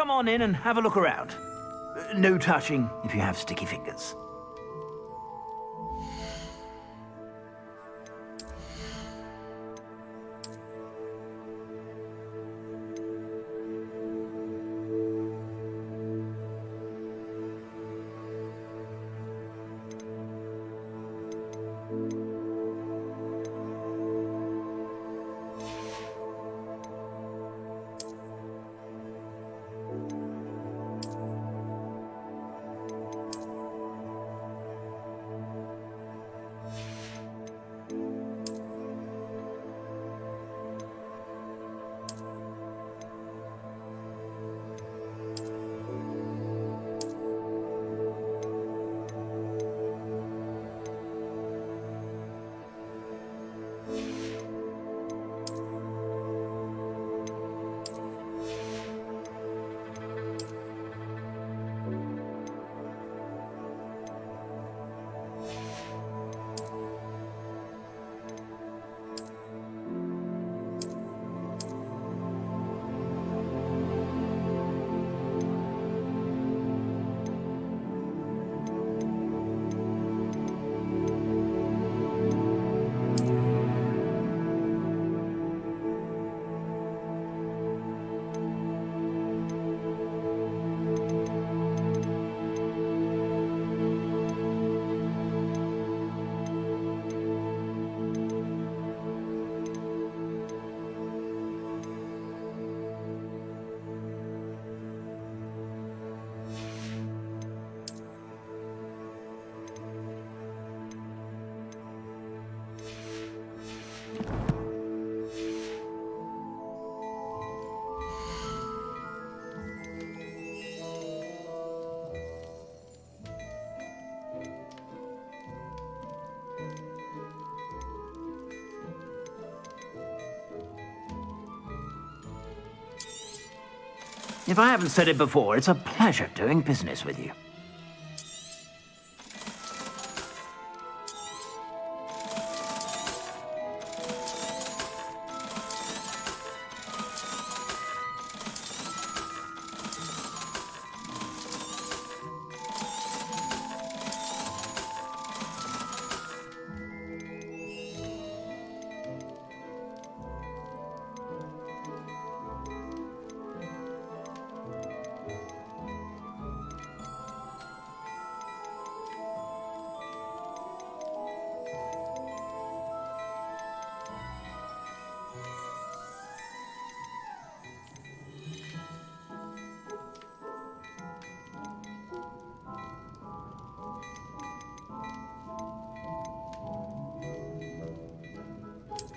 come on in and have a look around. No touching if you have sticky fingers. If I haven't said it before, it's a pleasure doing business with you.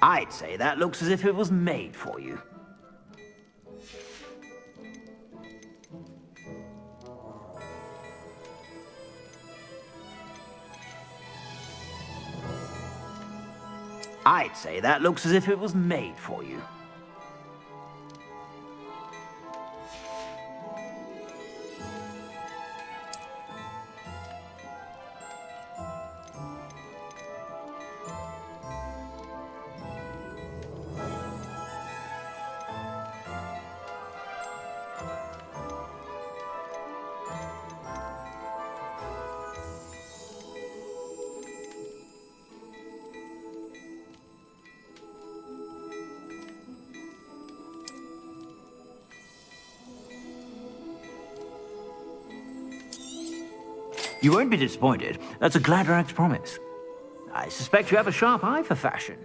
I'd say that looks as if it was made for you. I'd say that looks as if it was made for you. You won't be disappointed. That's a Gladrag's promise. I suspect you have a sharp eye for fashion.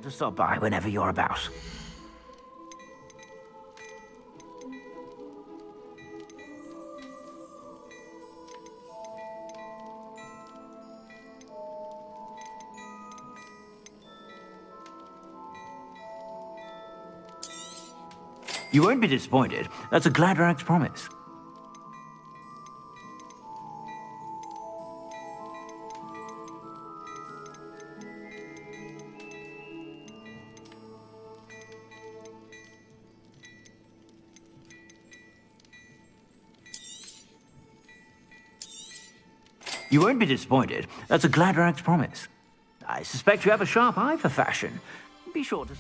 To stop by whenever you're about. You won't be disappointed. That's a glad rags promise. You won't be disappointed. That's a glad rags promise. I suspect you have a sharp eye for fashion. Be sure to...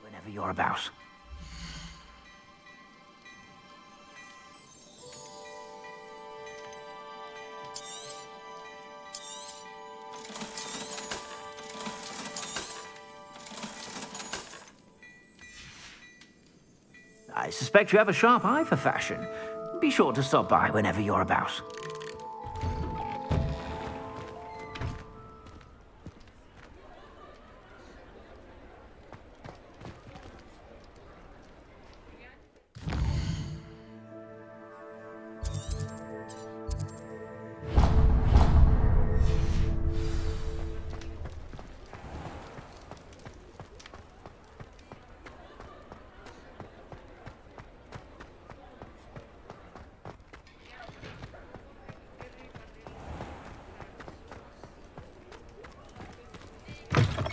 Whenever you're about. I suspect you have a sharp eye for fashion. Be sure to stop by whenever you're about.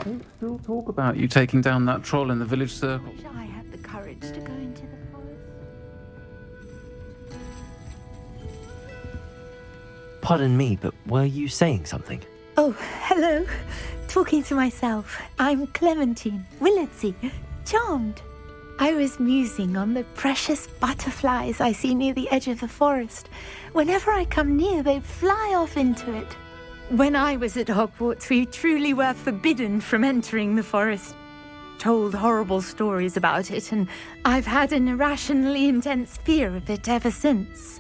They still talk about you taking down that troll in the village circle. Wish I had the courage to go into the forest. Pardon me, but were you saying something? Oh, hello. Talking to myself. I'm Clementine Willardsey. Charmed. I was musing on the precious butterflies I see near the edge of the forest. Whenever I come near, they fly off into it. When I was at Hogwarts, we truly were forbidden from entering the forest. Told horrible stories about it, and I've had an irrationally intense fear of it ever since.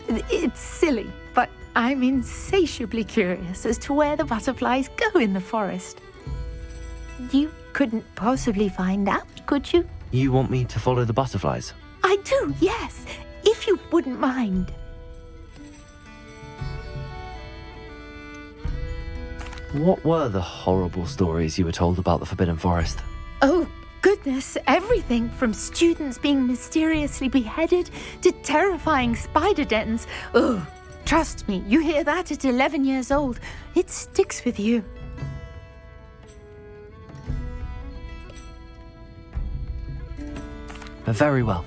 It's silly, but I'm insatiably curious as to where the butterflies go in the forest. You couldn't possibly find out, could you? You want me to follow the butterflies? I do, yes, if you wouldn't mind. What were the horrible stories you were told about the Forbidden Forest? Oh, goodness, everything from students being mysteriously beheaded to terrifying spider dens. Oh, trust me, you hear that at 11 years old, it sticks with you. Very well.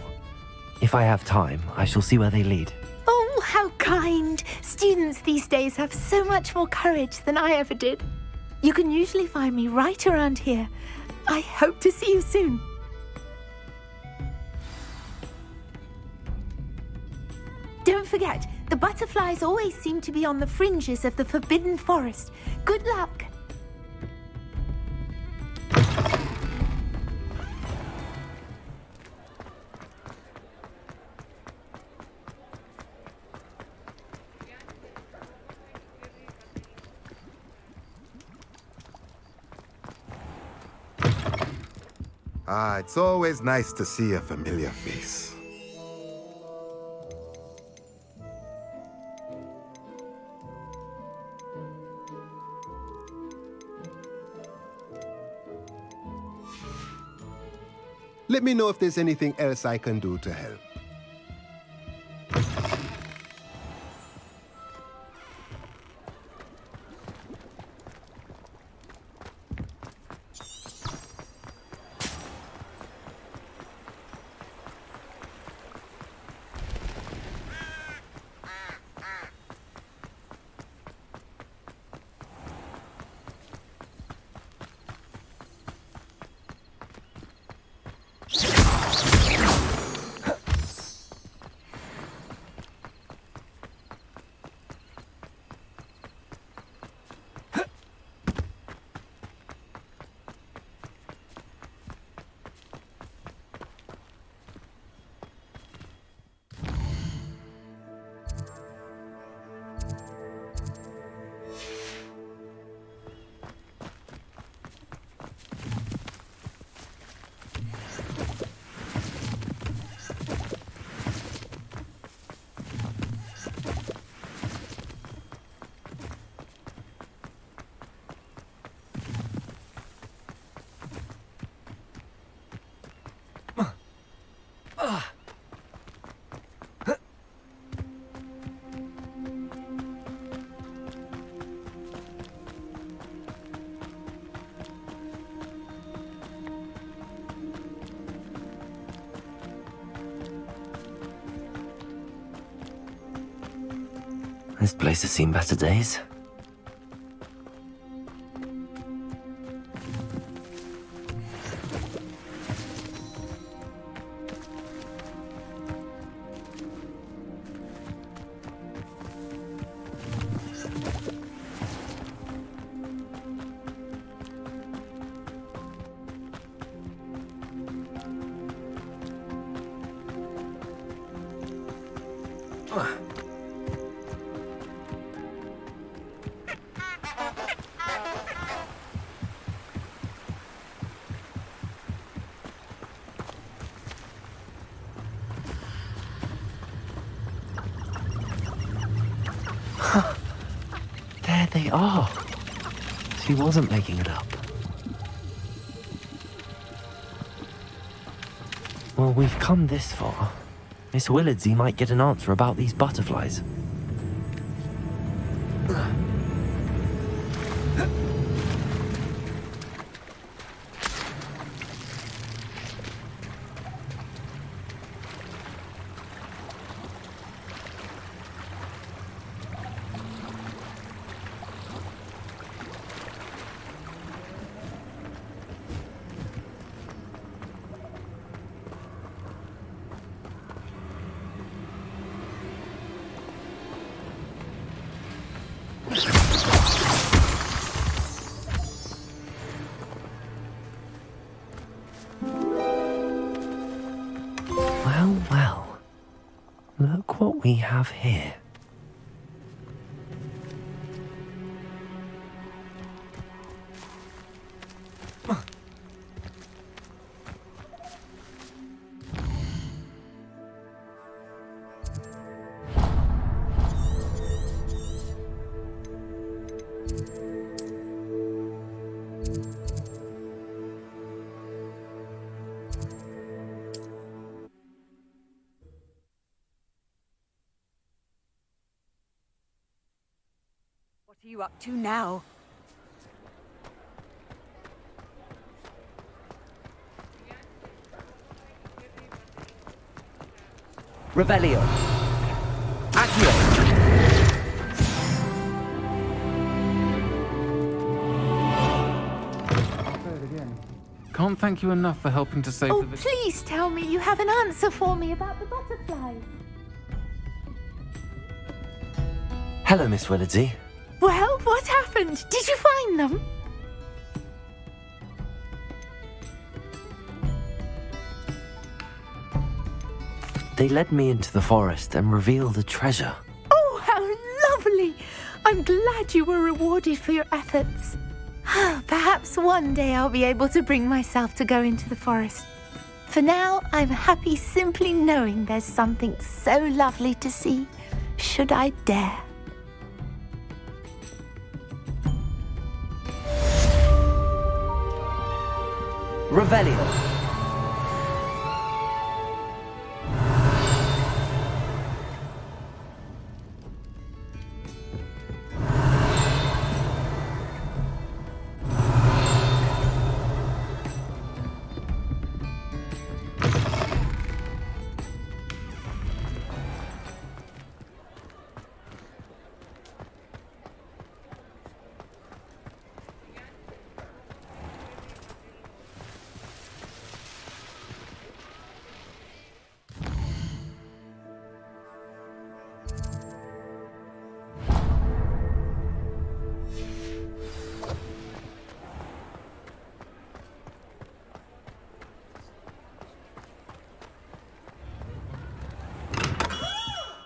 If I have time, I shall see where they lead. Oh, how kind. Students these days have so much more courage than I ever did. You can usually find me right around here. I hope to see you soon. Don't forget, the butterflies always seem to be on the fringes of the Forbidden Forest. Good luck. It's always nice to see a familiar face. Let me know if there's anything else I can do to help. This place has seen better days. There they are. She wasn't making it up. Well, we've come this far. Miss Willardsey might get an answer about these butterflies. Well, well. Look what we have here. What are you up to now? Revelio. Accio. Can't thank you enough for helping to save Oh, the... please tell me you have an answer for me about the butterflies. Hello, Miss Willardsey. Well, what happened? Did you find them? They led me into the forest and revealed a treasure. Oh, how lovely! I'm glad you were rewarded for your efforts. Perhaps one day I'll be able to bring myself to go into the forest. For now, I'm happy simply knowing there's something so lovely to see, should I dare. Revelio.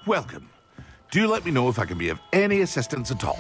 Welcome. Do let me know if I can be of any assistance at all.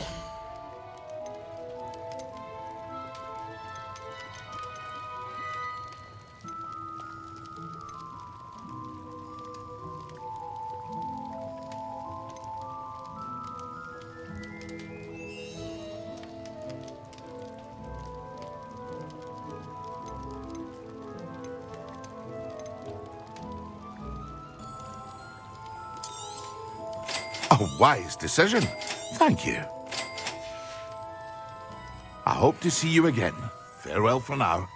A wise decision. Thank you. I hope to see you again. Farewell for now.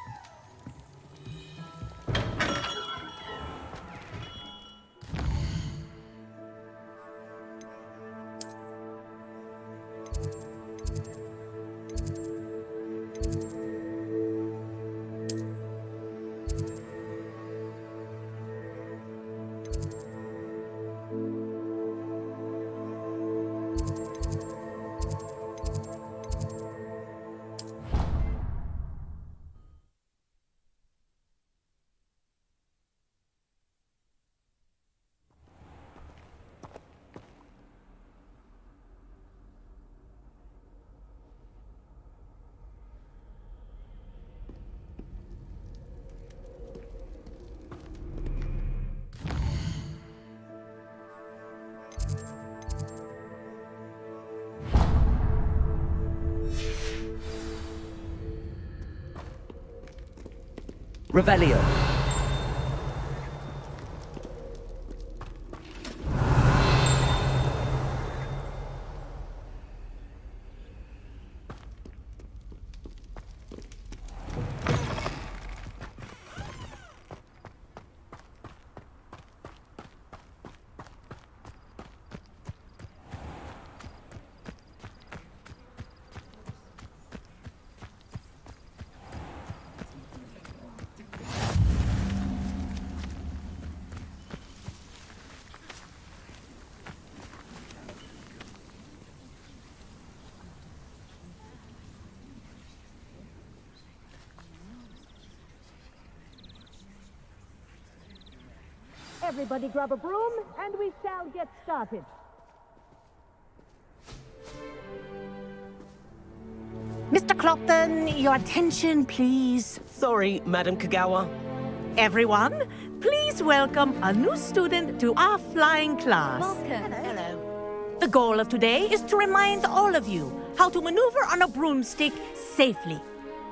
Revelio. Everybody grab a broom, and we shall get started. Mr. Clopton, your attention, please. Sorry, Madam Kagawa. Everyone, please welcome a new student to our flying class. Hello. The goal of today is to remind all of you how to maneuver on a broomstick safely,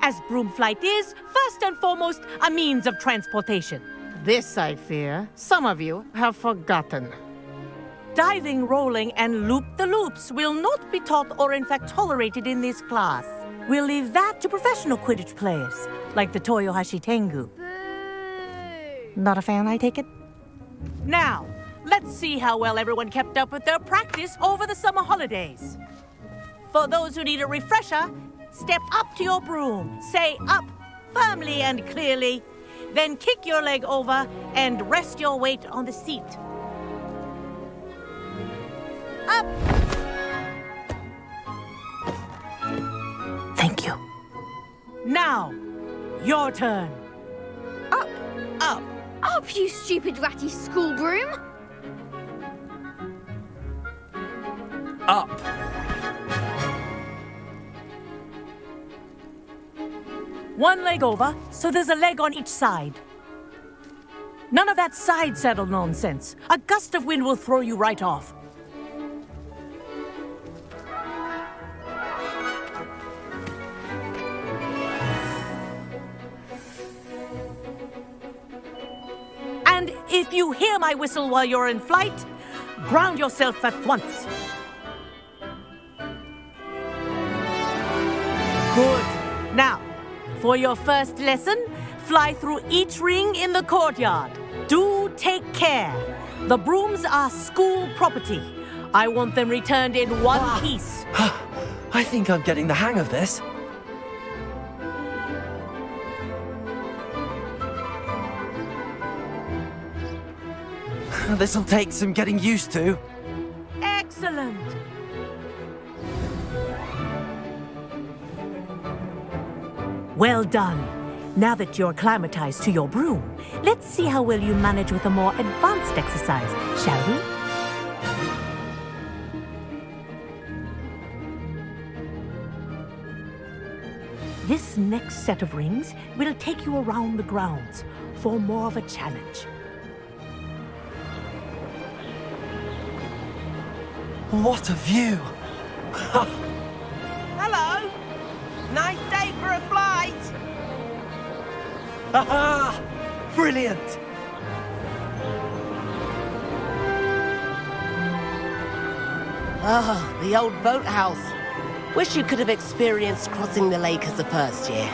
as broom flight is, first and foremost, a means of transportation. This, I fear, some of you have forgotten. Diving, rolling, and loop-the-loops will not be taught or in fact tolerated in this class. We'll leave that to professional Quidditch players, like the Toyohashi Tengu. Not a fan, I take it? Now, let's see how well everyone kept up with their practice over the summer holidays. For those who need a refresher, step up to your broom, say up firmly and clearly, then kick your leg over and rest your weight on the seat. Up! Thank you. Now, your turn. Up, Up. up, you stupid ratty school broom! Up. One leg over, so there's a leg on each side. None of that side saddle nonsense. A gust of wind will throw you right off. And if you hear my whistle while you're in flight, ground yourself at once. Good. Now, for your first lesson, fly through each ring in the courtyard. Do take care. The brooms are school property. I want them returned in one piece. I think I'm getting the hang of this. This'll take some getting used to. Excellent. Well done. Now that you're acclimatized to your broom, let's see how well you manage with a more advanced exercise, shall we? This next set of rings will take you around the grounds for more of a challenge. What a view! Hello! Nice day for a flight! Aha! Brilliant! Oh, the old boathouse. Wish you could have experienced crossing the lake as a first year.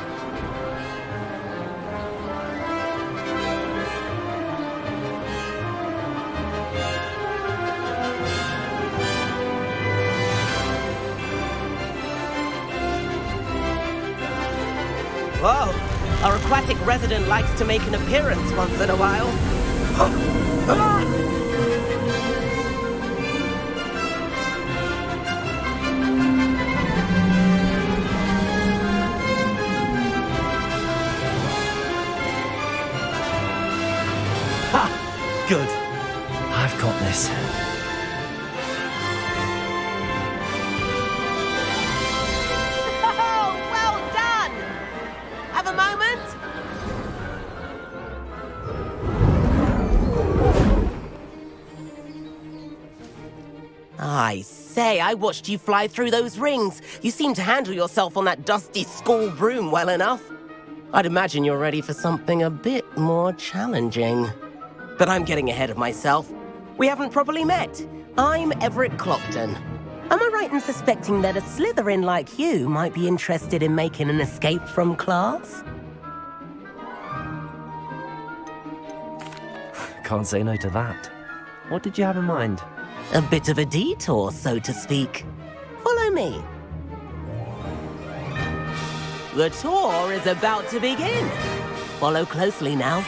Whoa! Our aquatic resident likes to make an appearance once in a while. Ha! Good. I've got this. Oh, well done! Have a moment? I say, I watched you fly through those rings. You seem to handle yourself on that dusty school broom well enough. I'd imagine you're ready for something a bit more challenging. But I'm getting ahead of myself. We haven't properly met. I'm Everett Clopton. Am I right in suspecting that a Slytherin like you might be interested in making an escape from class? Can't say no to that. What did you have in mind? A bit of a detour, so to speak. Follow me. The tour is about to begin. Follow closely now.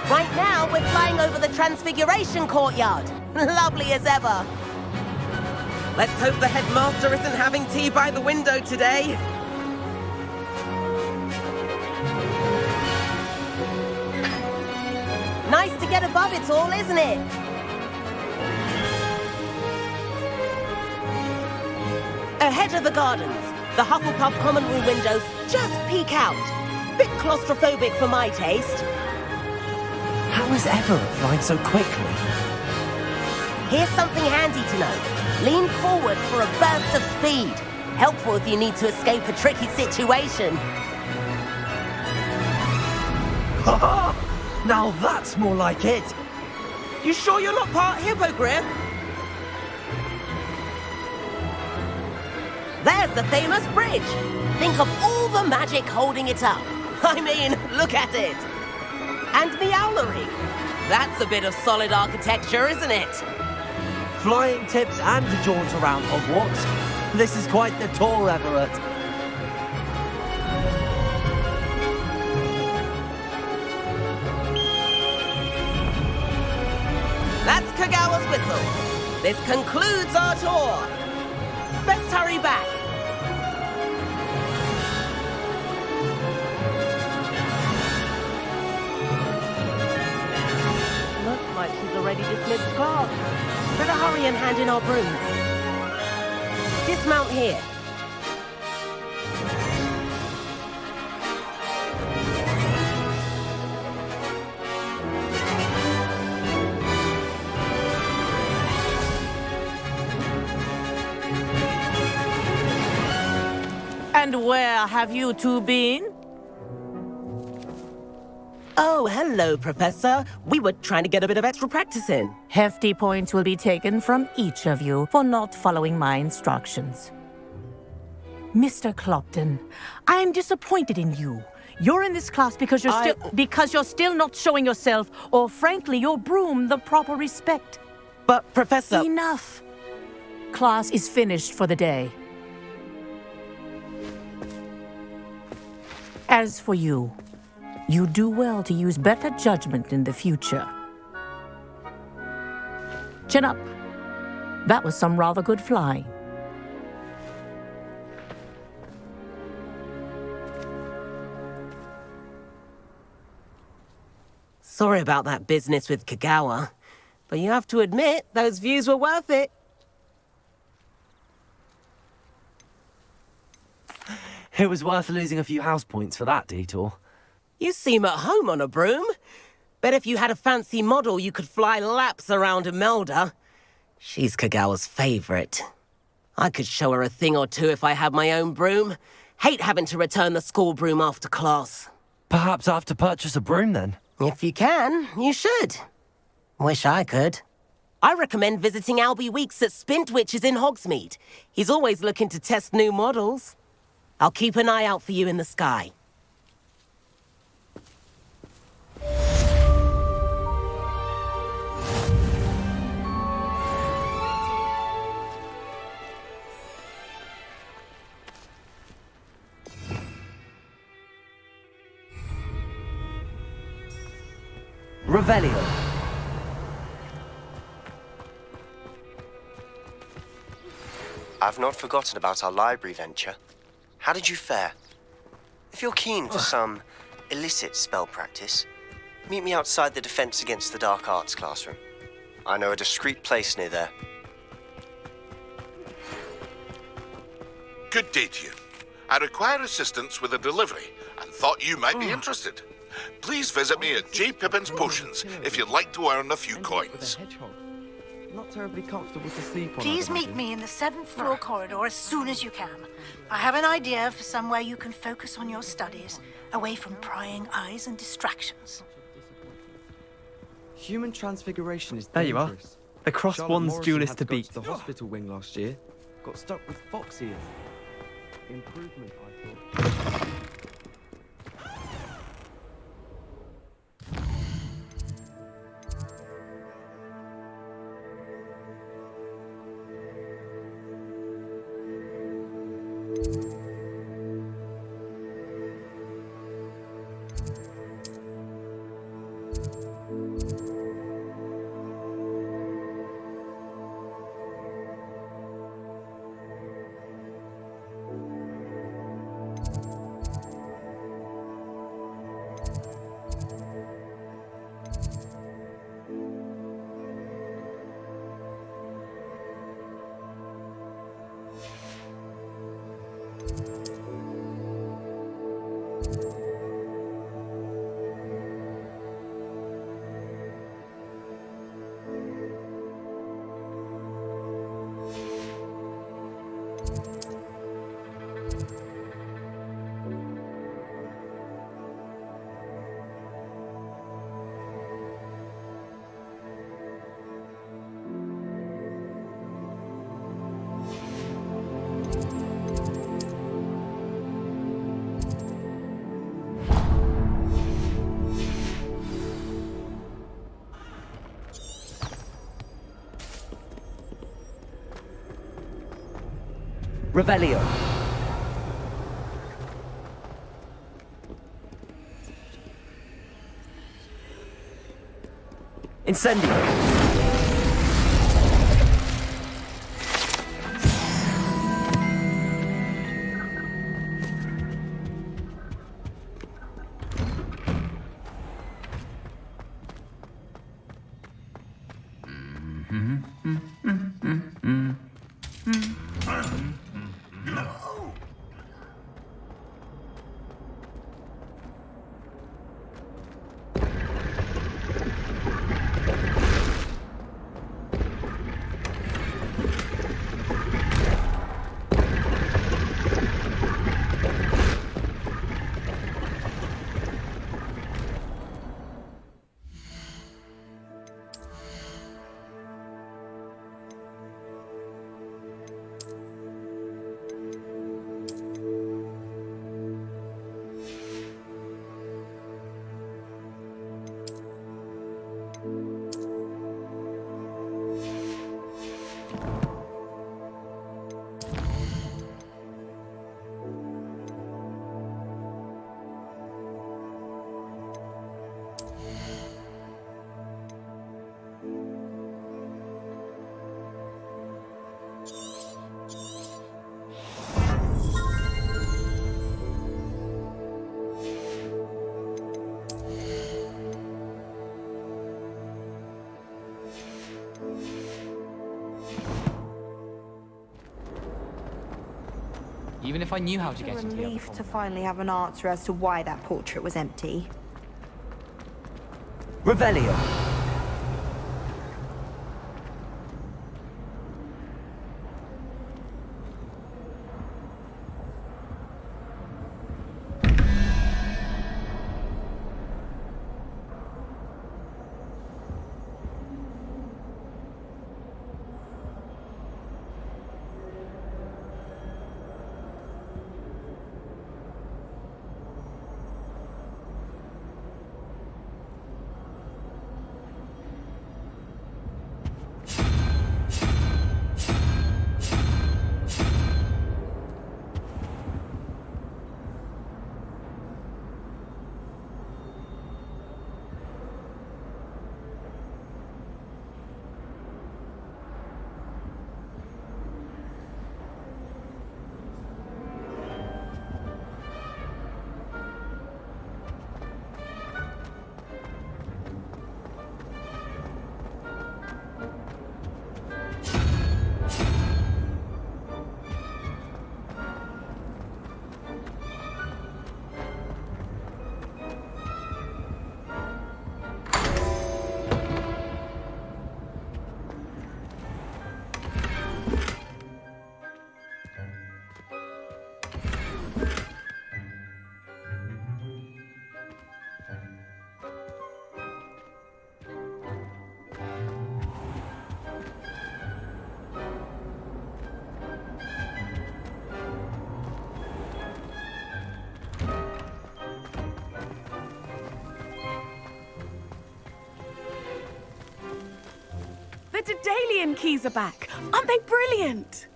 Right now, we're flying over the Transfiguration Courtyard. Lovely as ever. Let's hope the headmaster isn't having tea by the window today. Nice to get above it all, isn't it? Ahead of the gardens, the Hufflepuff common room windows just peek out. Bit claustrophobic for my taste. How is Everett flying so quickly? Here's something handy to know. Lean forward for a burst of speed. Helpful if you need to escape a tricky situation. Ha! Now that's more like it. You sure you're not part hippogriff? There's the famous bridge. Think of all the magic holding it up. I mean, look at it. And the owlery. That's a bit of solid architecture, isn't it? Flying tips and a jaunt around Hogwarts. This is quite the tour, Everett. That's Kagawa's whistle. This concludes our tour. Let's hurry back. Looks like she's already dismissed class. Better hurry and hand in our brooms. Dismount here. And where have you two been? Oh, hello, Professor. We were trying to get a bit of extra practice in. Hefty points will be taken from each of you for not following my instructions. Mr. Clopton, I am disappointed in you. You're in this class because you're still not showing yourself, or frankly, your broom the proper respect. But, Professor... Enough. Class is finished for the day. As for you, you do well to use better judgment in the future. Chin up. That was some rather good flying. Sorry about that business with Kagawa, but you have to admit, those views were worth it. It was worth losing a few house points for that detour. You seem at home on a broom. Bet if you had a fancy model, you could fly laps around Imelda. She's Kagawa's favorite. I could show her a thing or two if I had my own broom. Hate having to return the school broom after class. Perhaps I have to purchase a broom then. If you can, you should. Wish I could. I recommend visiting Albie Weeks at Spintwitches in Hogsmeade. He's always looking to test new models. I'll keep an eye out for you in the sky. Revelio. I've not forgotten about our library venture. How did you fare? If you're keen for some illicit spell practice, meet me outside the Defense Against the Dark Arts classroom. I know a discreet place near there. Good day to you. I require assistance with a delivery and thought you might be interested. Please visit me at J. Pippin's Potions if you'd like to earn a few coins. not terribly comfortable to sleep on. Please I'd meet imagine. me in the 7th floor corridor as soon as you can. I have an idea for somewhere you can focus on your studies, away from prying eyes and distractions. Human transfiguration is There you are. dangerous. The crossed Charlotte one's Morrison duelist had to go beat. the hospital wing last year. Got stuck with fox ears. Improvement, I thought. Revelio. Incendio. Even if I knew how to get into the other Relief to finally have an answer as to why that portrait was empty. Revelio. The Daedalian keys are back. Aren't they brilliant?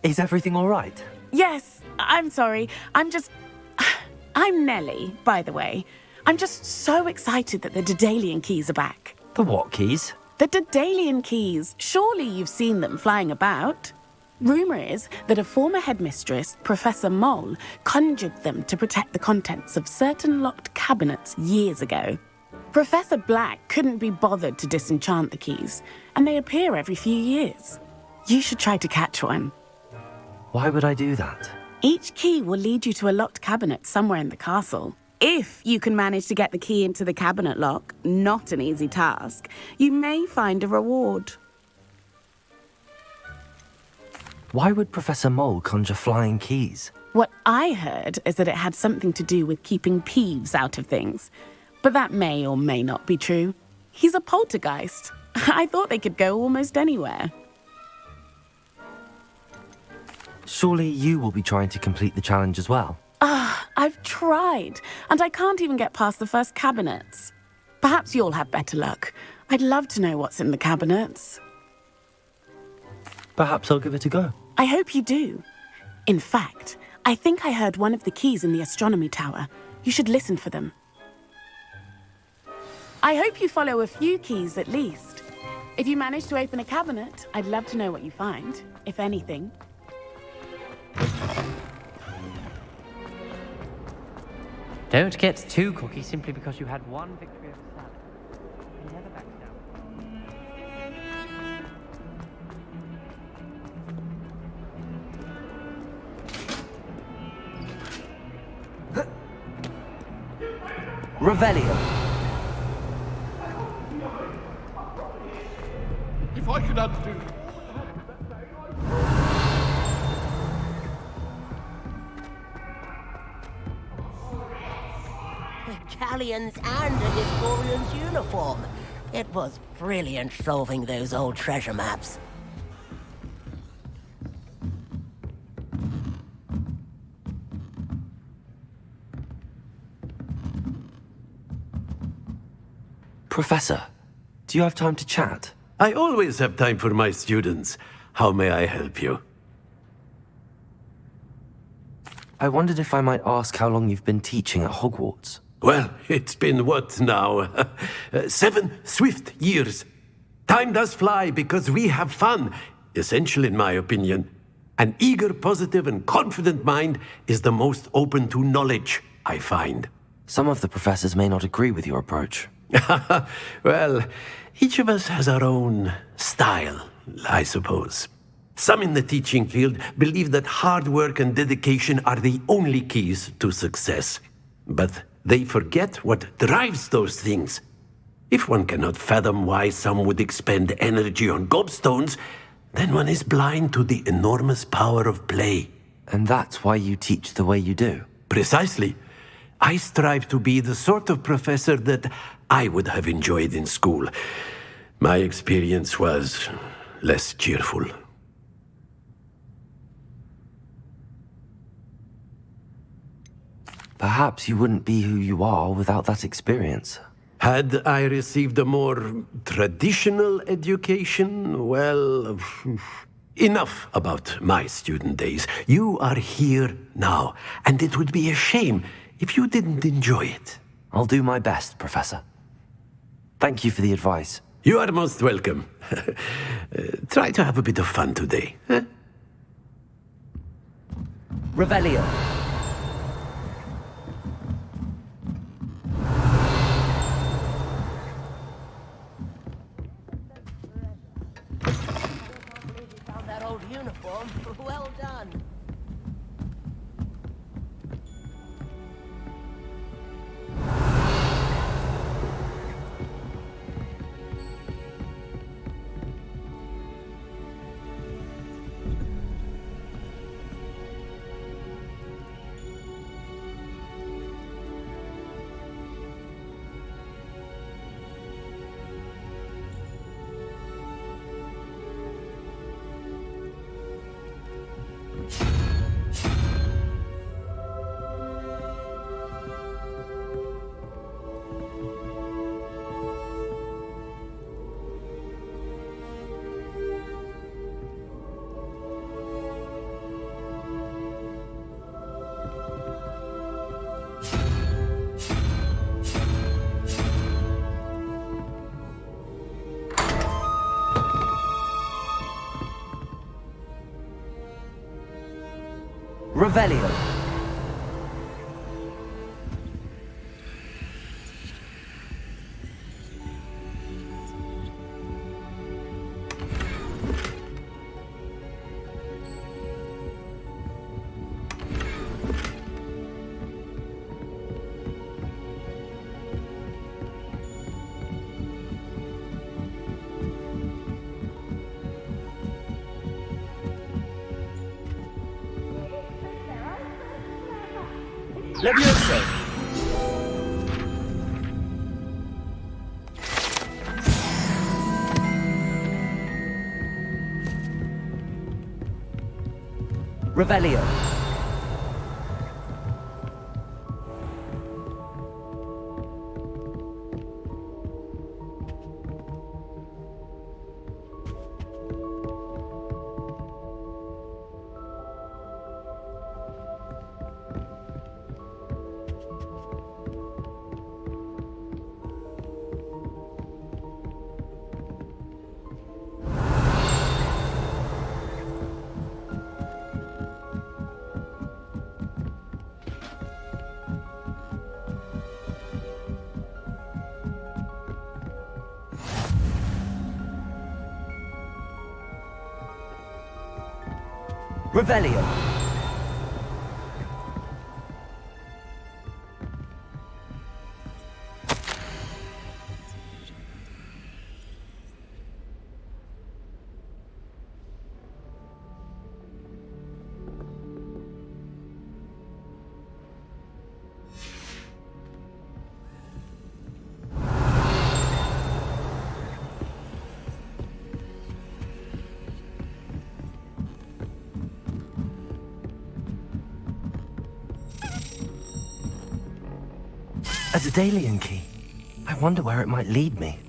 Is everything all right? Yes, I'm sorry. I'm Nellie, by the way. I'm just so excited that the Daedalian keys are back. The what keys? The Daedalian keys. Surely you've seen them flying about. Rumour is that a former headmistress, Professor Mole, conjured them to protect the contents of certain locked cabinets years ago. Professor Black couldn't be bothered to disenchant the keys, and they appear every few years. You should try to catch one. Why would I do that? Each key will lead you to a locked cabinet somewhere in the castle. If you can manage to get the key into the cabinet lock, not an easy task, you may find a reward. Why would Professor Mole conjure flying keys? What I heard is that it had something to do with keeping Peeves out of things. But that may or may not be true. He's a poltergeist. I thought they could go almost anywhere. Surely you will be trying to complete the challenge as well. I've tried, and I can't even get past the first cabinets. Perhaps you'll have better luck. I'd love to know what's in the cabinets. Perhaps I'll give it a go. I hope you do. In fact, I think I heard one of the keys in the astronomy tower. You should listen for them. I hope you follow a few keys at least. If you manage to open a cabinet, I'd love to know what you find, if anything. Don't get too cocky simply because you had one victory of the salad. You never back down. Revelio. If I could undo... Galleons and a historian's uniform. It was brilliant solving those old treasure maps. Professor, do you have time to chat? I always have time for my students. How may I help you? I wondered if I might ask how long you've been teaching at Hogwarts. Well, it's been what now? 7 swift years. Time does fly because we have fun. Essential in my opinion. An eager, positive, and confident mind is the most open to knowledge, I find. Some of the professors may not agree with your approach. Well, each of us has our own style, I suppose. Some in the teaching field believe that hard work and dedication are the only keys to success. But they forget what drives those things. If one cannot fathom why some would expend energy on gobstones, then one is blind to the enormous power of play. And that's why you teach the way you do? Precisely. I strive to be the sort of professor that I would have enjoyed in school. My experience was less cheerful. Perhaps you wouldn't be who you are without that experience. Had I received a more traditional education, well, enough about my student days. You are here now, and it would be a shame if you didn't enjoy it. I'll do my best, Professor. Thank you for the advice. You are most welcome. Try to have a bit of fun today. Huh? Revelio. That old uniform. Well done. Revelio. Levioso. Revelio. Revelio. A Daedalian key. I wonder where it might lead me.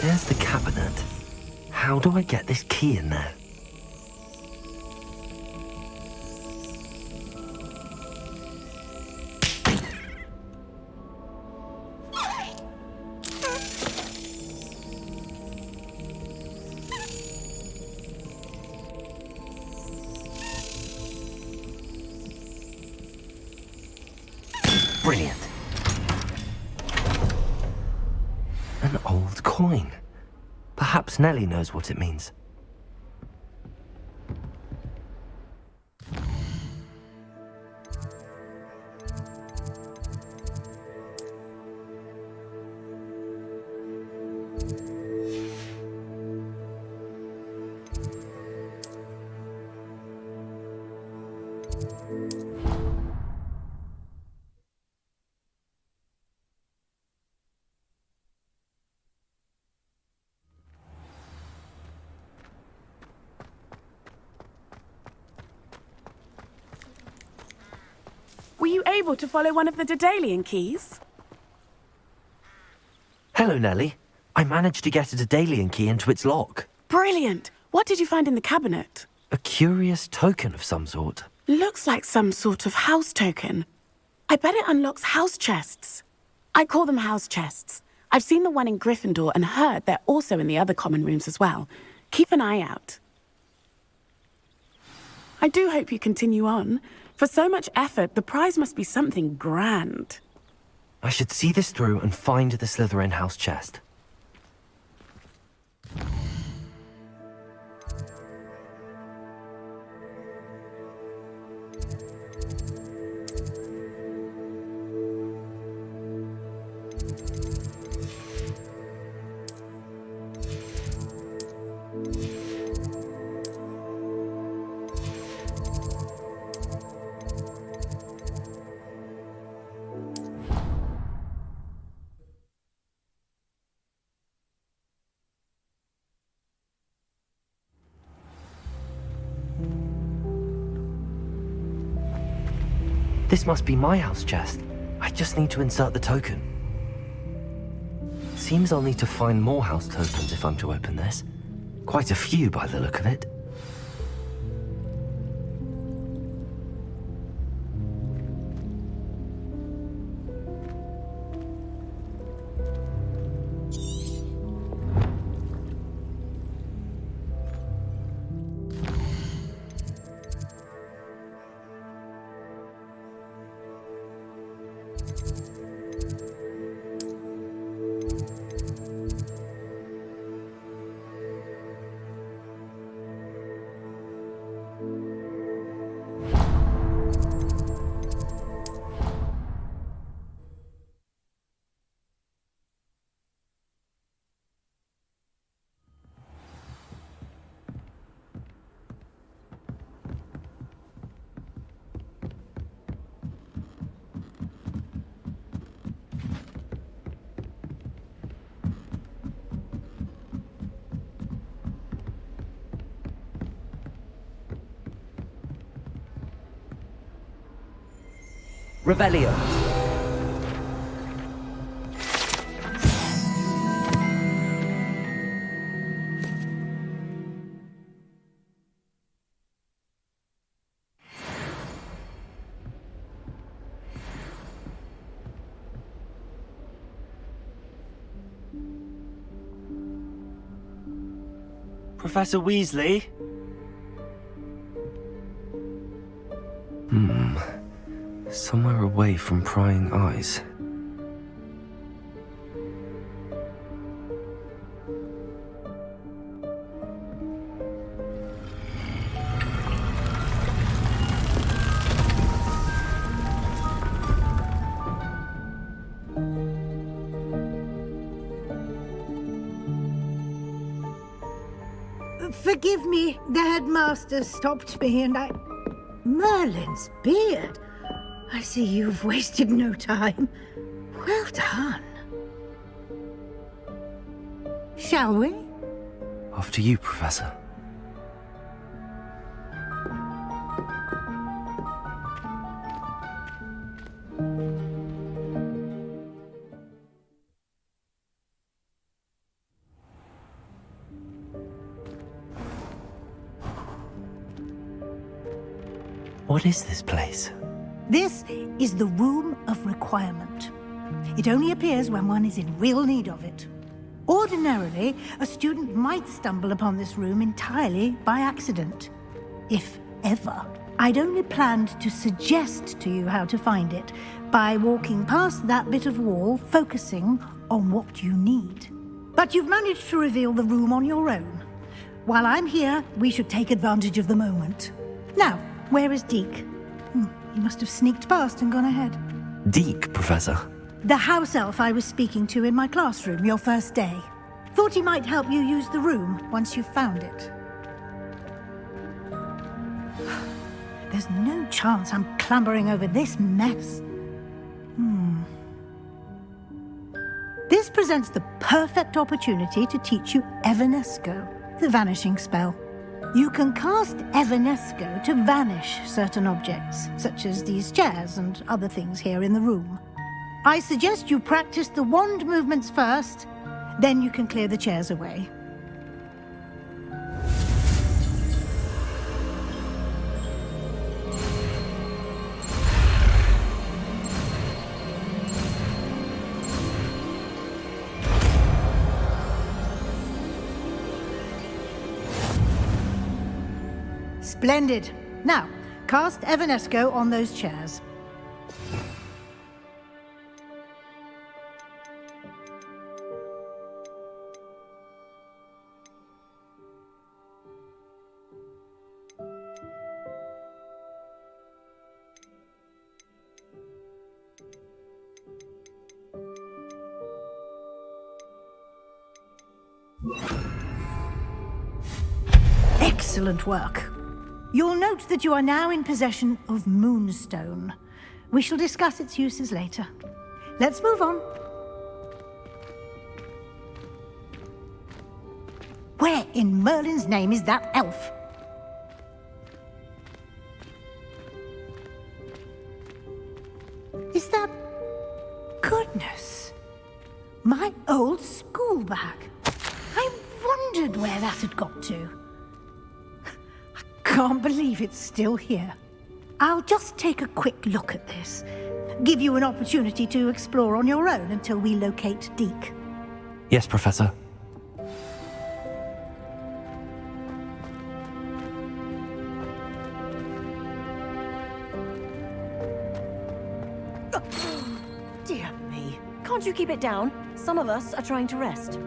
There's the cabinet. How do I get this key in there? Brilliant. An old coin. Perhaps Nellie knows what it means. Were you able to follow one of the Daedalian keys? Hello, Nellie. I managed to get a Daedalian key into its lock. Brilliant! What did you find in the cabinet? A curious token of some sort. Looks like some sort of house token. I bet it unlocks house chests. I call them house chests. I've seen the one in Gryffindor and heard they're also in the other common rooms as well. Keep an eye out. I do hope you continue on. For so much effort, the prize must be something grand. I should see this through and find the Slytherin house chest. This must be my house chest. I just need to insert the token. Seems I'll need to find more house tokens if I'm to open this. Quite a few by the look of it. Revelio. Professor Weasley? Somewhere away from prying eyes. Forgive me, the headmaster stopped me and I... Merlin's beard. I see you've wasted no time. Well done. Shall we? After you, Professor. What is this place? This is the Room of Requirement. It only appears when one is in real need of it. Ordinarily, a student might stumble upon this room entirely by accident. If ever. I'd only planned to suggest to you how to find it by walking past that bit of wall, focusing on what you need. But you've managed to reveal the room on your own. While I'm here, we should take advantage of the moment. Now, where is Deke? He must have sneaked past and gone ahead. Deke, Professor. The house elf I was speaking to in my classroom your first day. Thought he might help you use the room once you found it. There's no chance I'm clambering over this mess. This presents the perfect opportunity to teach you Evanesco, the vanishing spell. You can cast Evanesco to vanish certain objects, such as these chairs and other things here in the room. I suggest you practice the wand movements first, then you can clear the chairs away. Splendid. Now, cast Evanesco on those chairs. Excellent work. You'll note that you are now in possession of Moonstone. We shall discuss its uses later. Let's move on. Where in Merlin's name is that elf? Is that... Goodness. My old school bag. I wondered where that had got to. Can't believe it's still here. I'll just take a quick look at this. Give you an opportunity to explore on your own until we locate Deke. Yes, Professor. Dear me. Can't you keep it down? Some of us are trying to rest.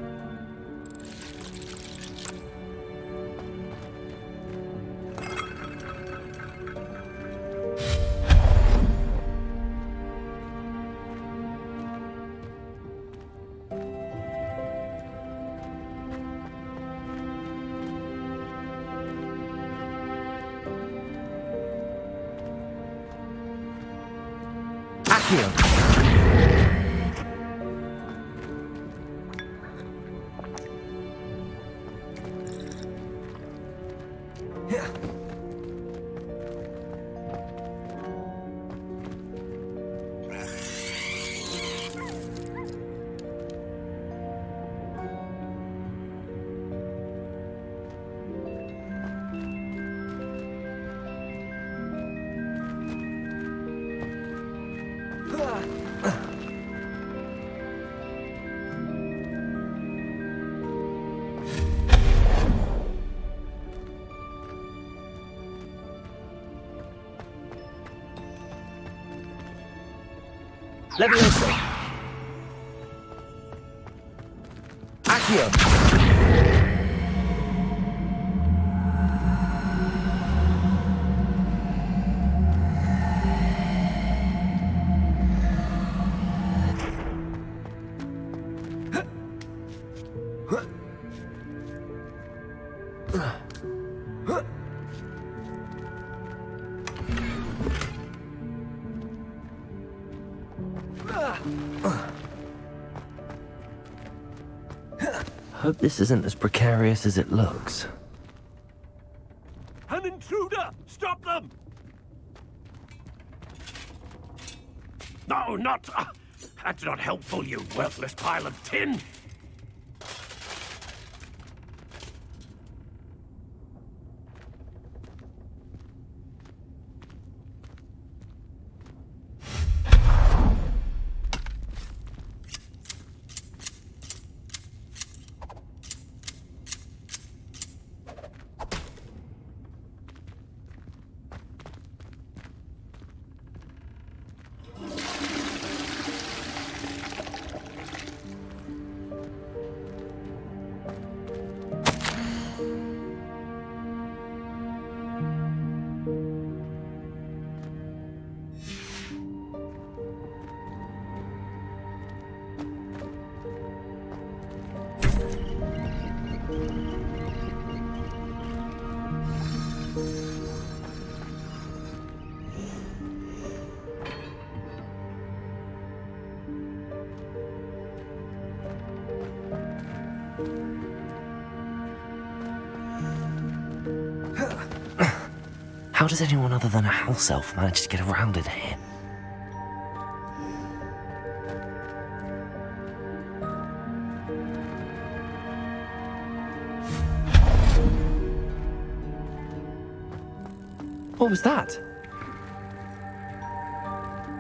Levioso. Accio. Hope this isn't as precarious as it looks. An intruder! Stop them! No, not... that's not helpful, you worthless pile of tin! How does anyone other than a house elf manage to get around in here? What was that?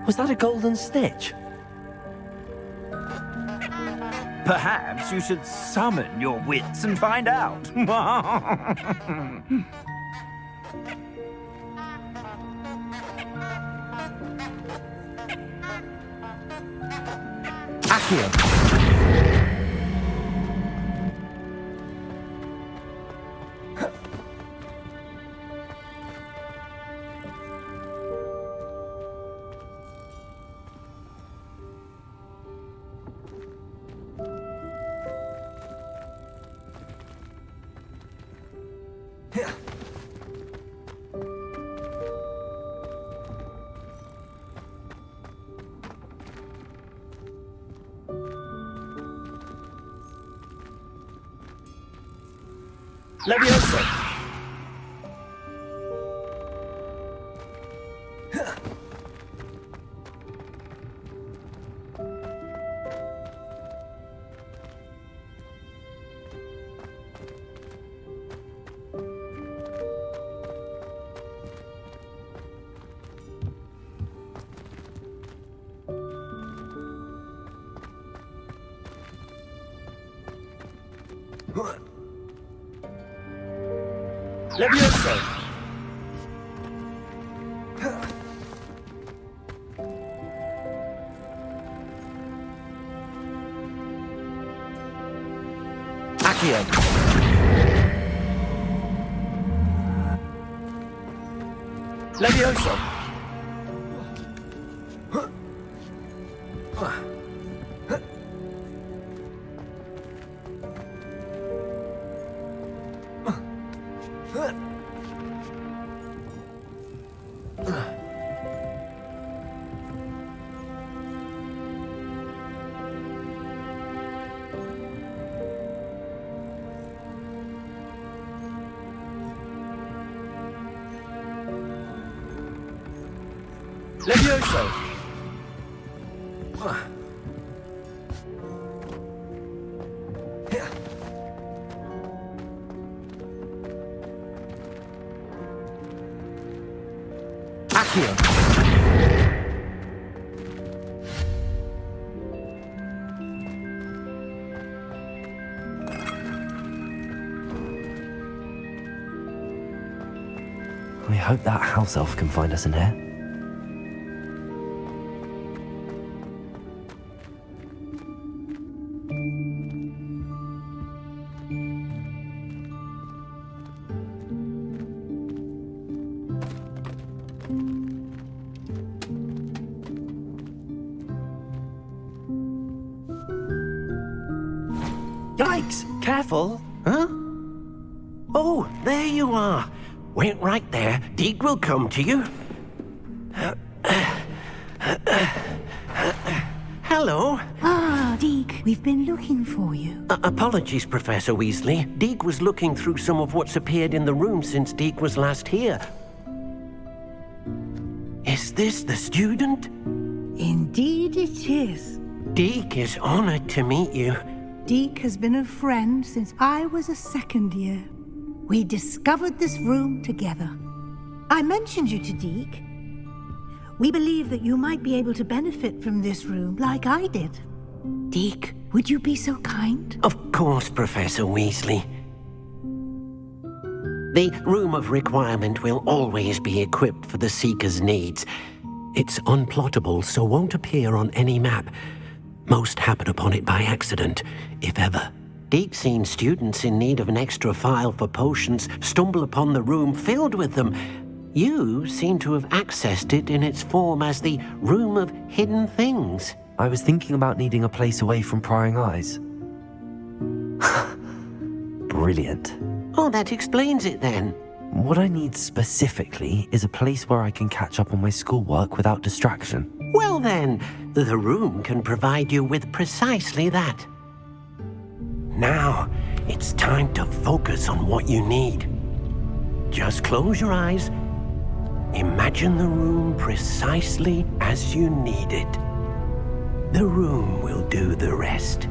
Was that a golden snitch? Perhaps you should summon your wits and find out. Accio. Levioso. Levioso. Accio. Levioso. Levioso. Accio. We hope that house elf can find us in here. Yikes! Careful! Huh? Oh, there you are. Wait right there. Deke will come to you. Hello. Ah, Deke, we've been looking for you. Apologies, Professor Weasley. Deke was looking through some of what's appeared in the room since Deke was last here. Is this the student? Indeed it is. Deke is honored to meet you. Deke has been a friend since I was a second year. We discovered this room together. I mentioned you to Deke. We believe that you might be able to benefit from this room like I did. Deke, would you be so kind? Of course, Professor Weasley. The Room of Requirement will always be equipped for the Seeker's needs. It's unplottable, so won't appear on any map. Most happen upon it by accident, if ever. Deke's seen students in need of an extra file for potions stumble upon the room filled with them. You seem to have accessed it in its form as the Room of Hidden Things. I was thinking about needing a place away from prying eyes. Brilliant. Oh, that explains it then. What I need specifically is a place where I can catch up on my schoolwork without distraction. Well then, the room can provide you with precisely that. Now, it's time to focus on what you need. Just close your eyes. Imagine the room precisely as you need it. The room will do the rest.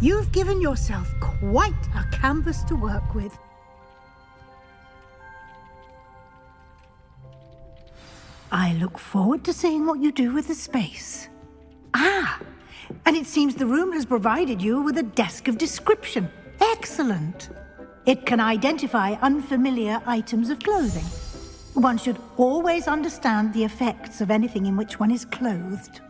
You've given yourself quite a canvas to work with. I look forward to seeing what you do with the space. Ah, and it seems the room has provided you with a desk of description. Excellent. It can identify unfamiliar items of clothing. One should always understand the effects of anything in which one is clothed.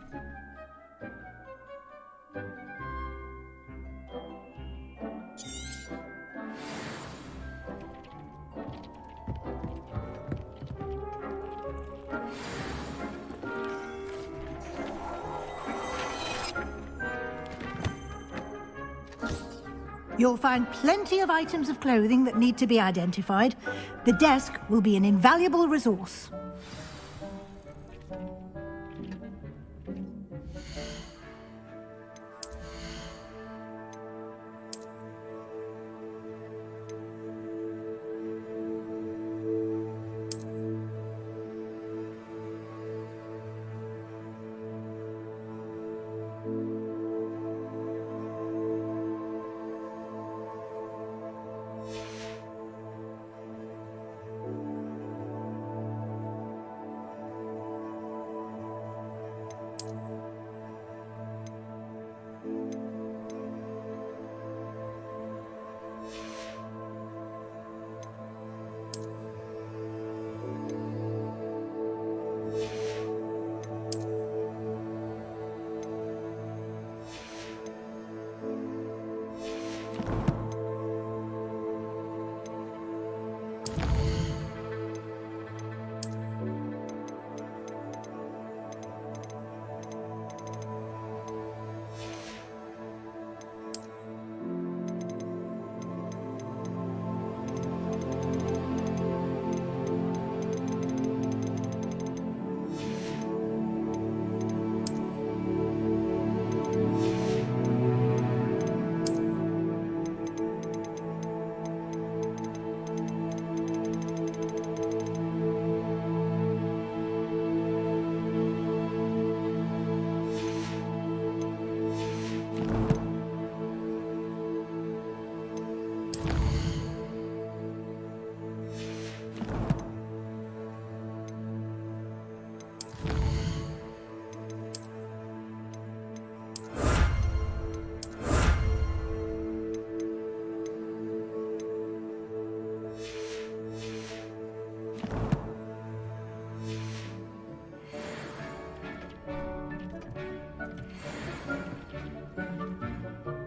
You'll find plenty of items of clothing that need to be identified. The desk will be an invaluable resource.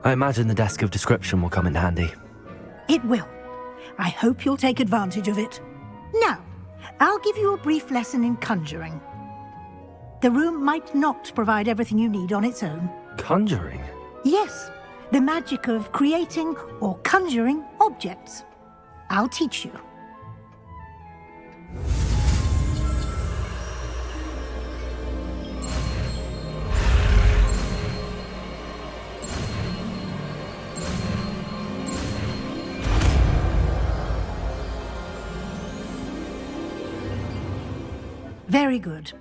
I imagine the desk of description will come in handy. It will. I hope you'll take advantage of it. Now, I'll give you a brief lesson in conjuring. The room might not provide everything you need on its own. Conjuring? Yes, the magic of creating or conjuring objects. I'll teach you. Very good.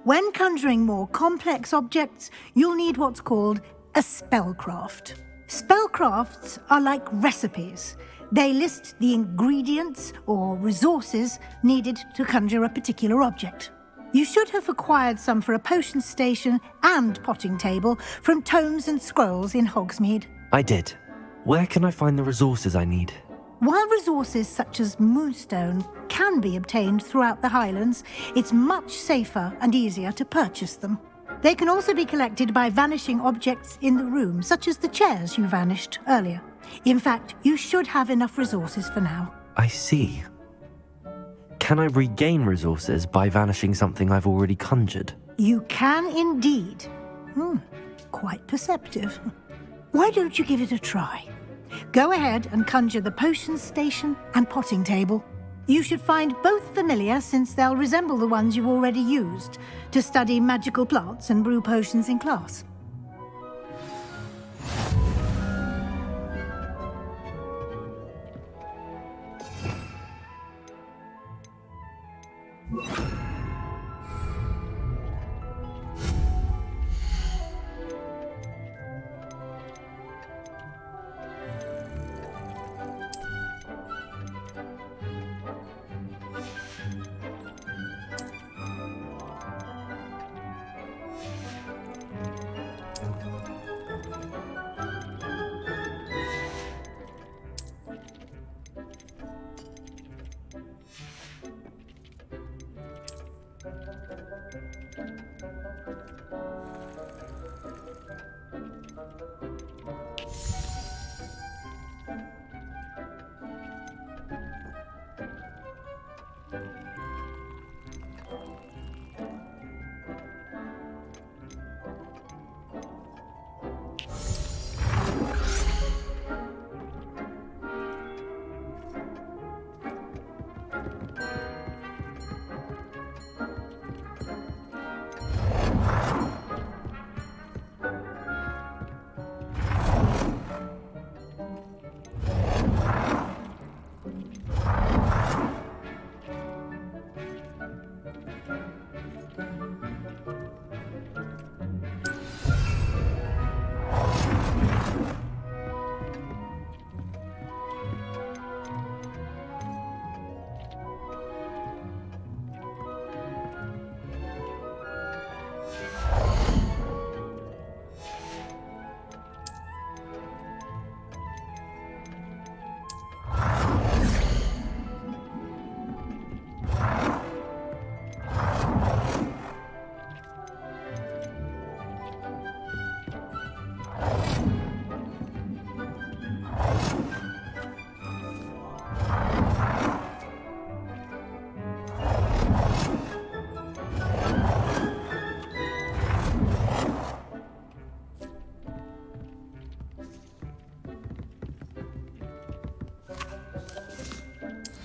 When conjuring more complex objects, you'll need what's called a spellcraft. Spellcrafts are like recipes. They list the ingredients or resources needed to conjure a particular object. You should have acquired some for a potion station and potting table from tomes and scrolls in Hogsmeade. I did. Where can I find the resources I need? While resources such as moonstone can be obtained throughout the Highlands, it's much safer and easier to purchase them. They can also be collected by vanishing objects in the room, such as the chairs you vanished earlier. In fact, you should have enough resources for now. I see. Can I regain resources by vanishing something I've already conjured? You can indeed. Quite perceptive. Why don't you give it a try? Go ahead and conjure the potion station and potting table. You should find both familiar, since they'll resemble the ones you've already used to study magical plants and brew potions in class.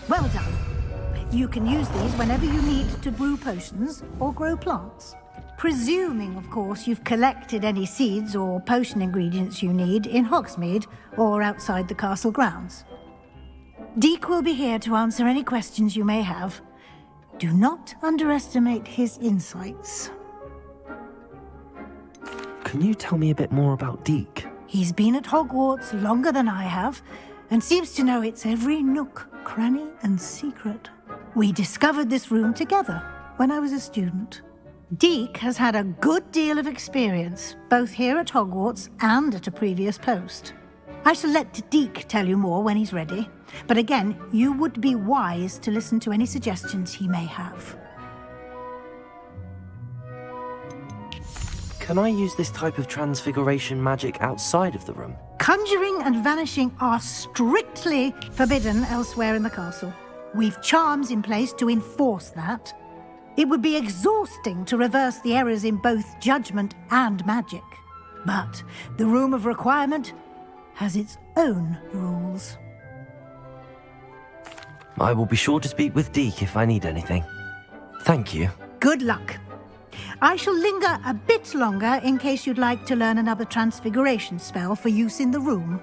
Well done. You can use these whenever you need to brew potions or grow plants. Presuming, of course, you've collected any seeds or potion ingredients you need in Hogsmeade or outside the castle grounds. Deek will be here to answer any questions you may have. Do not underestimate his insights. Can you tell me a bit more about Deek? He's been at Hogwarts longer than I have, and seems to know its every nook, cranny, and secret. We discovered this room together when I was a student. Deek has had a good deal of experience, both here at Hogwarts and at a previous post. I shall let Deek tell you more when he's ready, but again, you would be wise to listen to any suggestions he may have. Can I use this type of transfiguration magic outside of the room? Conjuring and vanishing are strictly forbidden elsewhere in the castle. We've charms in place to enforce that. It would be exhausting to reverse the errors in both judgment and magic. But the Room of Requirement has its own rules. I will be sure to speak with Deke if I need anything. Thank you. Good luck. I shall linger a bit longer in case you'd like to learn another transfiguration spell for use in the room.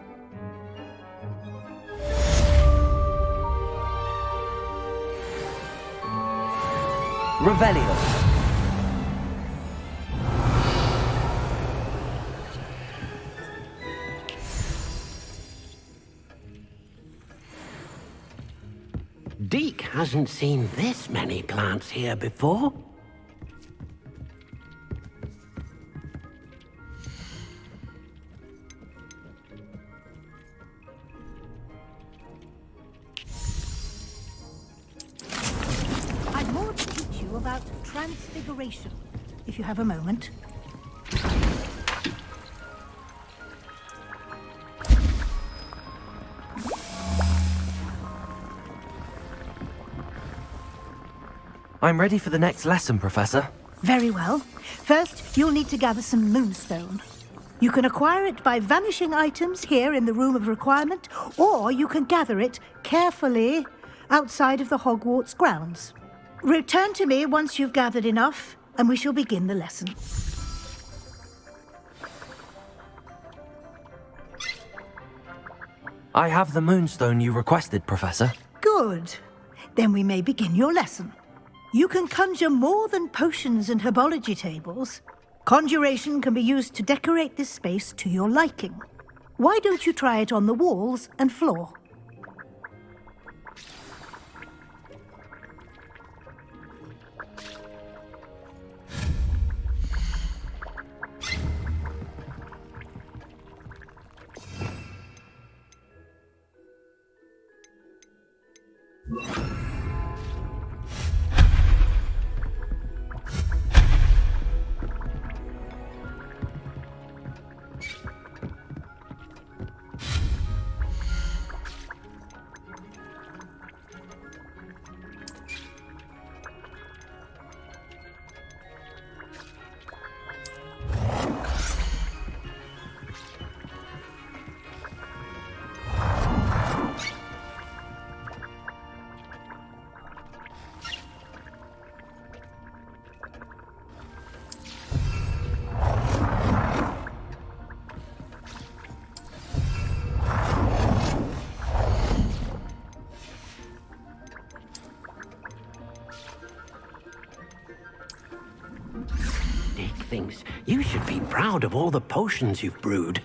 Revelio. Deke hasn't seen this many plants here before. I'd more to teach you about transfiguration, if you have a moment. I'm ready for the next lesson, Professor. Very well. First, you'll need to gather some moonstone. You can acquire it by vanishing items here in the Room of Requirement, or you can gather it carefully outside of the Hogwarts grounds. Return to me once you've gathered enough, and we shall begin the lesson. I have the moonstone you requested, Professor. Good. Then we may begin your lesson. You can conjure more than potions and herbology tables. Conjuration can be used to decorate this space to your liking. Why don't you try it on the walls and floor? Thinks you should be proud of all the potions you've brewed.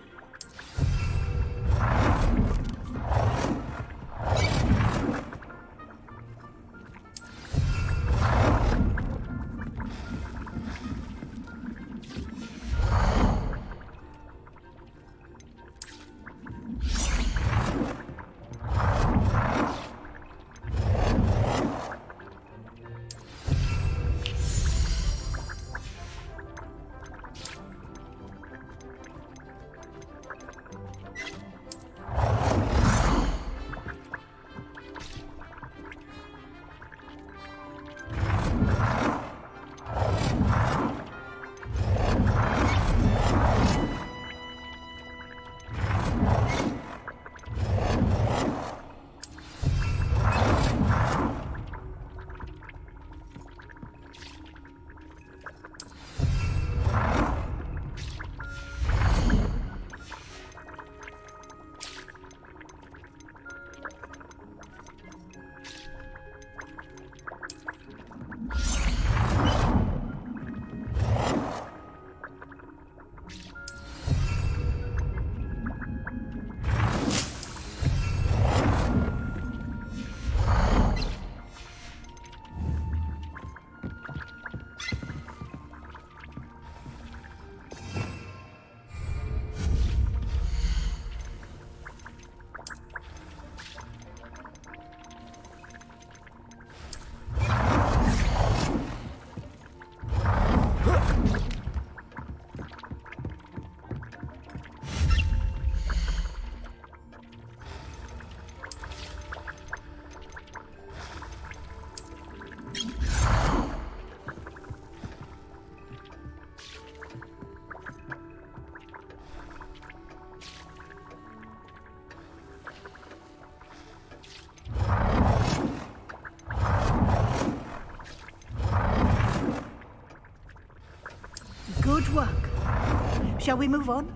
Shall we move on?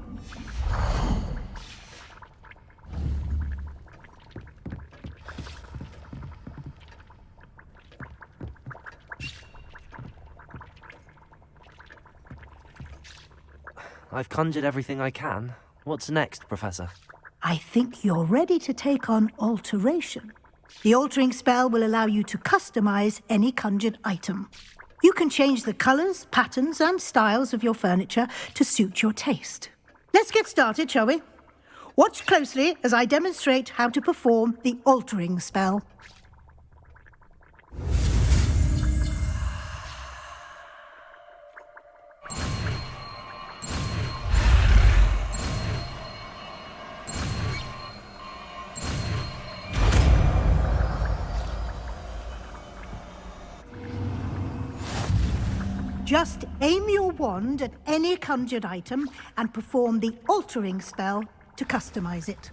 I've conjured everything I can. What's next, Professor? I think you're ready to take on alteration. The altering spell will allow you to customize any conjured item. You can change the colors, patterns, and styles of your furniture to suit your taste. Let's get started, shall we? Watch closely as I demonstrate how to perform the altering spell. Just aim your wand at any conjured item and perform the altering spell to customize it.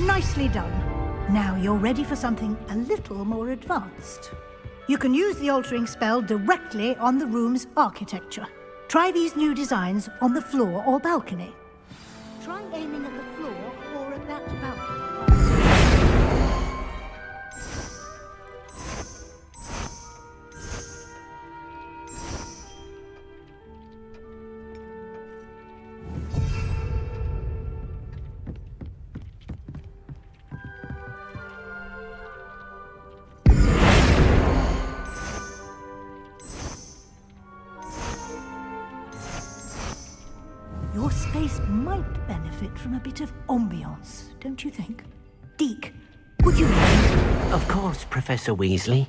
Nicely done. Now you're ready for something a little more advanced. You can use the altering spell directly on the room's architecture. Try these new designs on the floor or balcony. Try aiming at the floor or at that balcony. Your space might benefit from a bit of ambiance, don't you think? Deke, would you mind? Of course, Professor Weasley.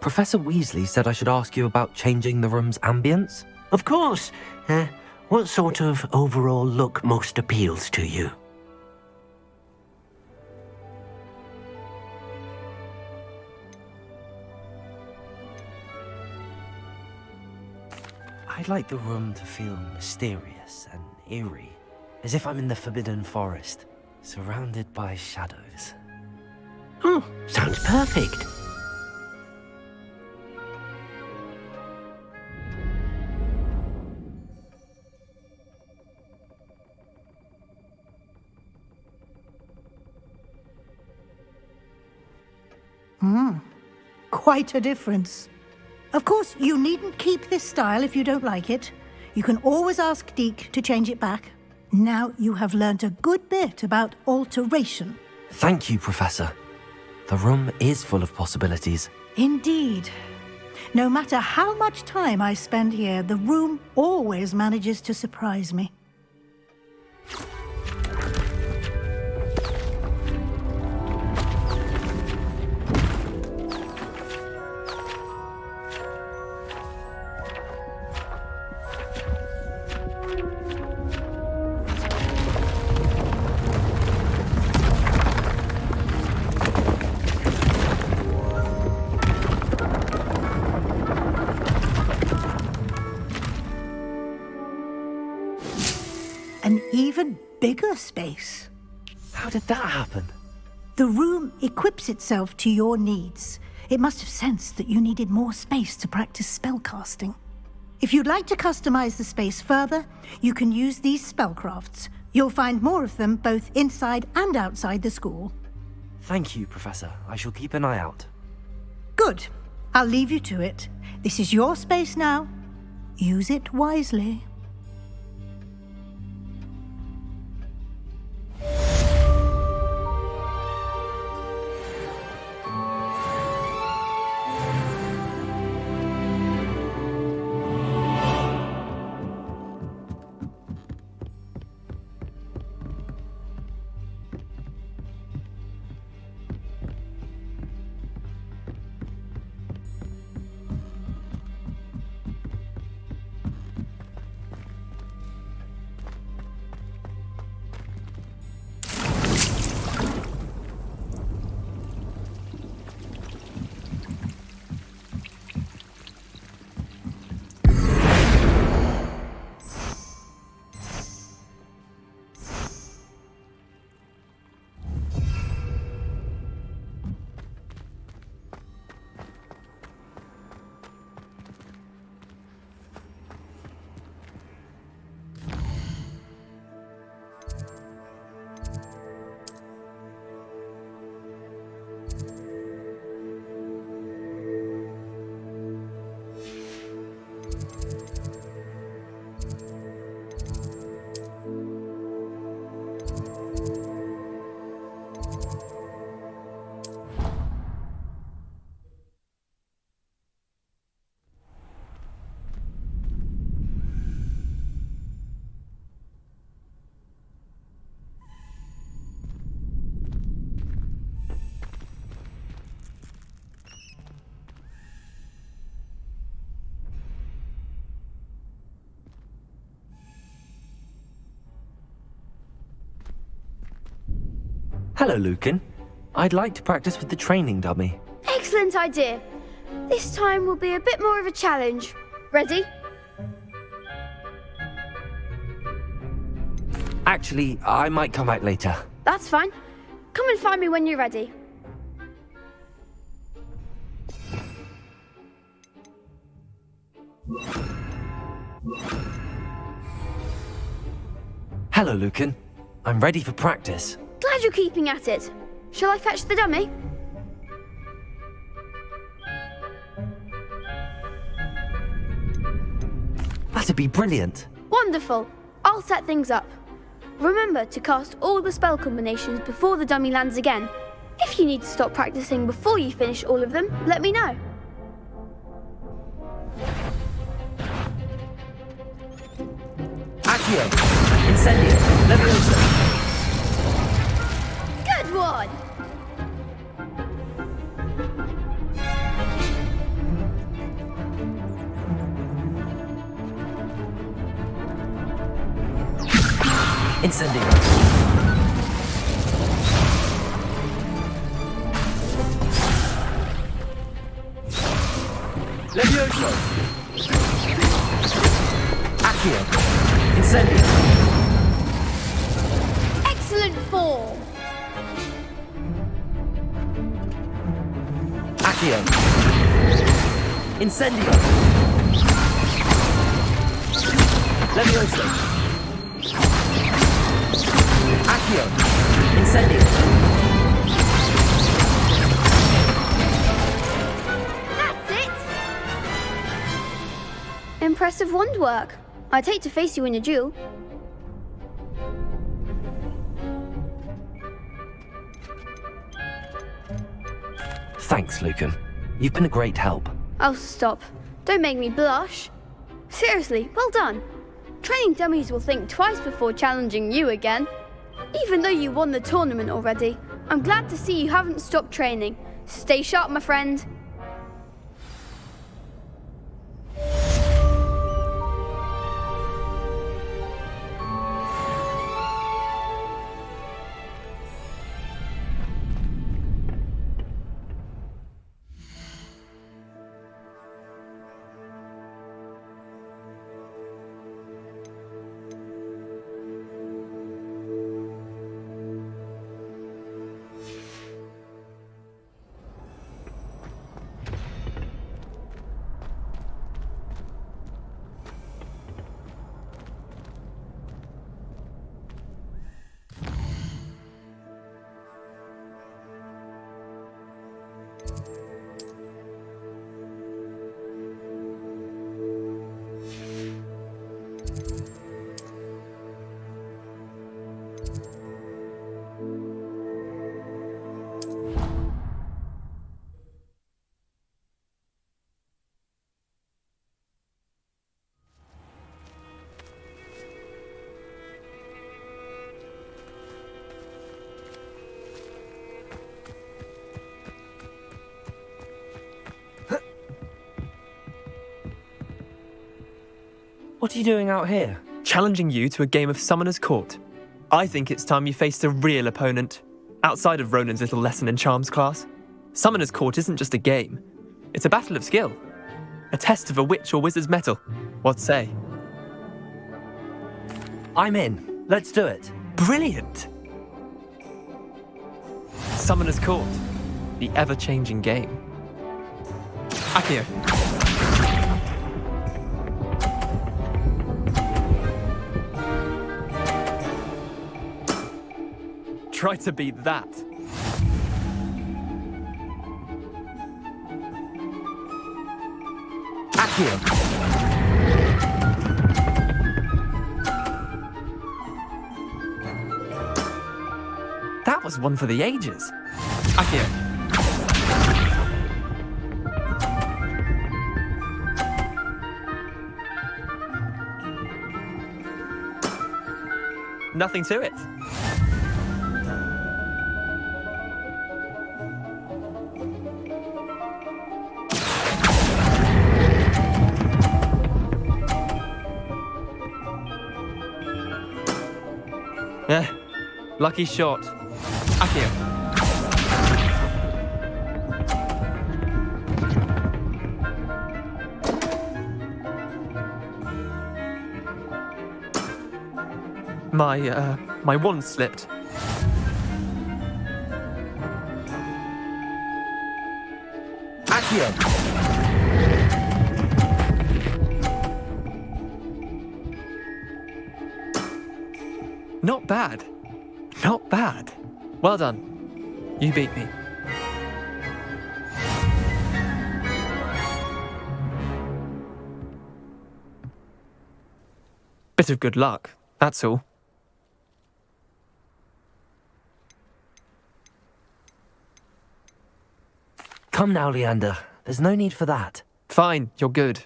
Professor Weasley said I should ask you about changing the room's ambience? Of course. What sort of overall look most appeals to you? I'd like the room to feel mysterious and eerie, as if I'm in the Forbidden Forest, surrounded by shadows. Oh, sounds perfect. Quite a difference. Of course, you needn't keep this style if you don't like it. You can always ask Deke to change it back. Now you have learnt a good bit about alteration. Thank you, Professor. The room is full of possibilities. Indeed. No matter how much time I spend here, the room always manages to surprise me. An even bigger space. How did that happen? The room equips itself to your needs. It must have sensed that you needed more space to practice spellcasting. If you'd like to customize the space further, you can use these spellcrafts. You'll find more of them both inside and outside the school. Thank you, Professor. I shall keep an eye out. Good. I'll leave you to it. This is your space now. Use it wisely. Hello, Lucan. I'd like to practice with the training dummy. Excellent idea. This time will be a bit more of a challenge. Ready? Actually, I might come back later. That's fine. Come and find me when you're ready. Hello, Lucan. I'm ready for practice. Glad you're keeping at it. Shall I fetch the dummy? That'd be brilliant. Wonderful. I'll set things up. Remember to cast all the spell combinations before the dummy lands again. If you need to stop practicing before you finish all of them, let me know. Accio! Incendio! Leviosa! Good one! Incendio! Leviosa! Accio! Incendio! Excellent form! Accio. Incendio. Levioso. Accio. Incendio. That's it! Impressive wand work. I'd hate to face you in a duel. Thanks, Lucan. You've been a great help. Oh, stop. Don't make me blush. Seriously, well done. Training dummies will think twice before challenging you again. Even though you won the tournament already, I'm glad to see you haven't stopped training. Stay sharp, my friend. What are you doing out here? Challenging you to a game of Summoner's Court. I think it's time you faced a real opponent, outside of Ronan's little lesson in charms class. Summoner's Court isn't just a game. It's a battle of skill. A test of a witch or wizard's mettle. What say? I'm in. Let's do it. Brilliant! Summoner's Court. The ever-changing game. Accio. Try to beat that. Accio. That was one for the ages. Accio. Nothing to it. Lucky shot. Accio. My wand slipped. Accio. Not bad. Not bad. Well done. You beat me. Bit of good luck, that's all. Come now, Leander. There's no need for that. Fine, you're good.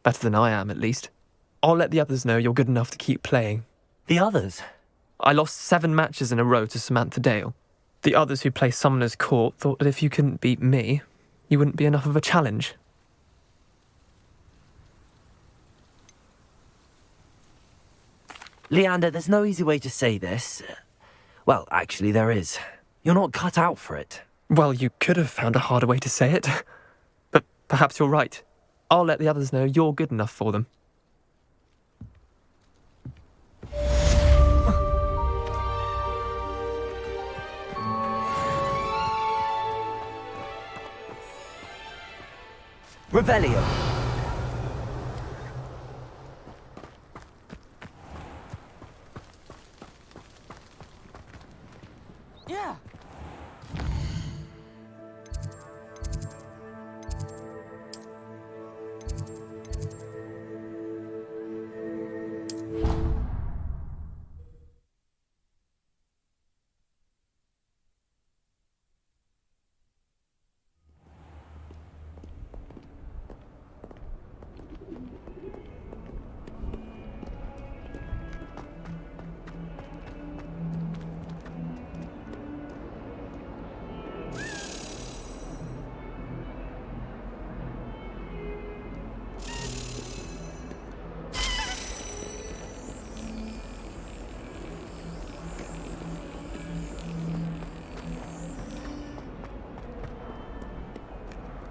Better than I am, at least. I'll let the others know you're good enough to keep playing. The others? I lost 7 matches in a row to Samantha Dale. The others who play Summoner's Court thought that if you couldn't beat me, you wouldn't be enough of a challenge. Leander, there's no easy way to say this. Well, actually, there is. You're not cut out for it. Well, you could have found a harder way to say it. But perhaps you're right. I'll let the others know you're good enough for them. Revelio. Yeah.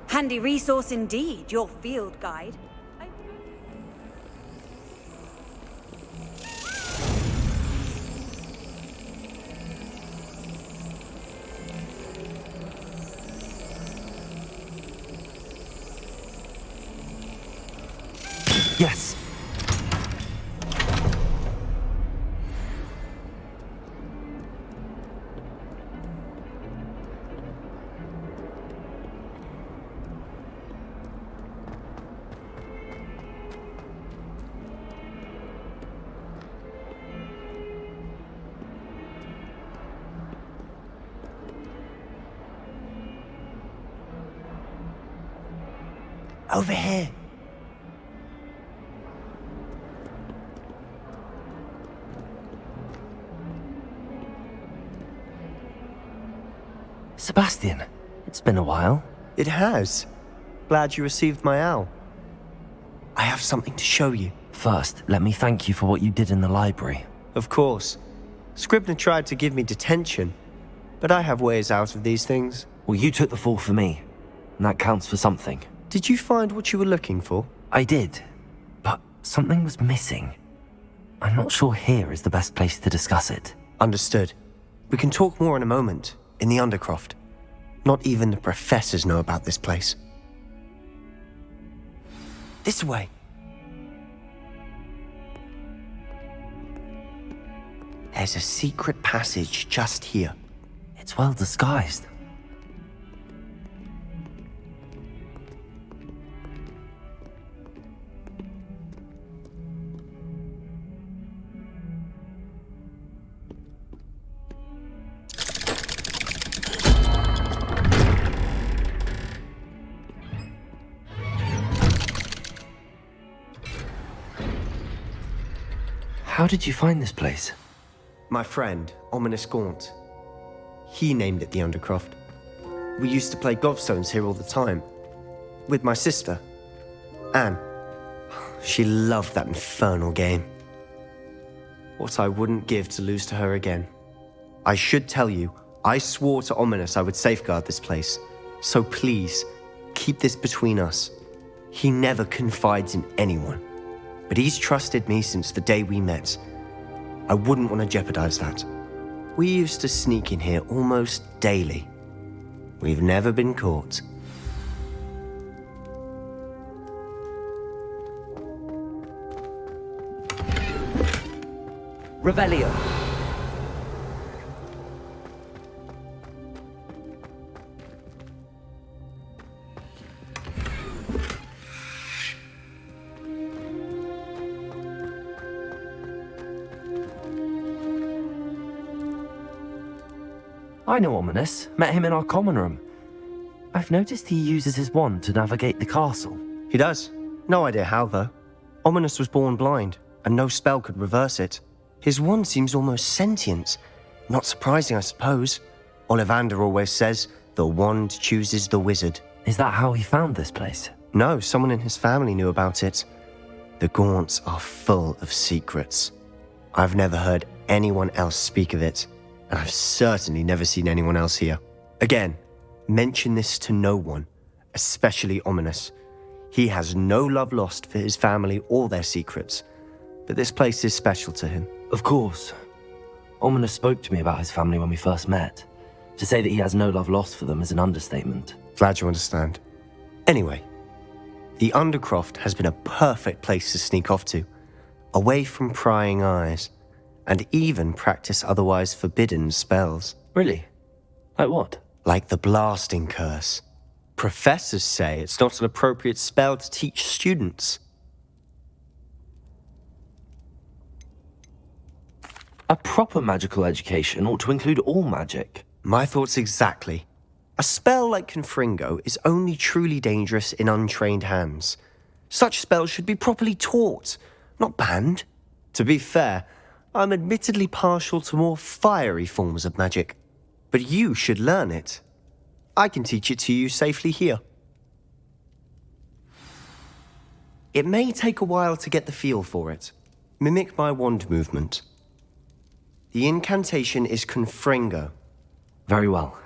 Handy resource indeed, your field guide. Yes. Over here. Sebastian, it's been a while. It has. Glad you received my owl. I have something to show you. First, let me thank you for what you did in the library. Of course. Scribner tried to give me detention, but I have ways out of these things. Well, you took the fall for me, and that counts for something. Did you find what you were looking for? I did, but something was missing. I'm not sure here is the best place to discuss it. Understood. We can talk more in a moment, in the Undercroft. Not even the professors know about this place. This way. There's a secret passage just here. It's well disguised. How did you find this place? My friend, Ominous Gaunt. He named it the Undercroft. We used to play gobstones here all the time. With my sister, Anne. She loved that infernal game. What I wouldn't give to lose to her again. I should tell you, I swore to Ominous I would safeguard this place. So please, keep this between us. He never confides in anyone. But he's trusted me since the day we met. I wouldn't want to jeopardize that. We used to sneak in here almost daily. We've never been caught. Revelio. I know Ominous. Met him in our common room. I've noticed he uses his wand to navigate the castle. He does. No idea how, though. Ominous was born blind, and no spell could reverse it. His wand seems almost sentient. Not surprising, I suppose. Ollivander always says, the wand chooses the wizard. Is that how he found this place? No, someone in his family knew about it. The Gaunts are full of secrets. I've never heard anyone else speak of it. And I've certainly never seen anyone else here. Again, mention this to no one, especially Ominous. He has no love lost for his family or their secrets, but this place is special to him. Of course. Ominous spoke to me about his family when we first met. To say that he has no love lost for them is an understatement. Glad you understand. Anyway, The Undercroft has been a perfect place to sneak off to, away from prying eyes, and even practice otherwise forbidden spells. Really? Like what? Like the blasting curse. Professors say it's not an appropriate spell to teach students. A proper magical education ought to include all magic. My thoughts exactly. A spell like Confringo is only truly dangerous in untrained hands. Such spells should be properly taught, not banned. To be fair, I'm admittedly partial to more fiery forms of magic. But you should learn it. I can teach it to you safely here. It may take a while to get the feel for it. Mimic my wand movement. The incantation is Confringo. Very well.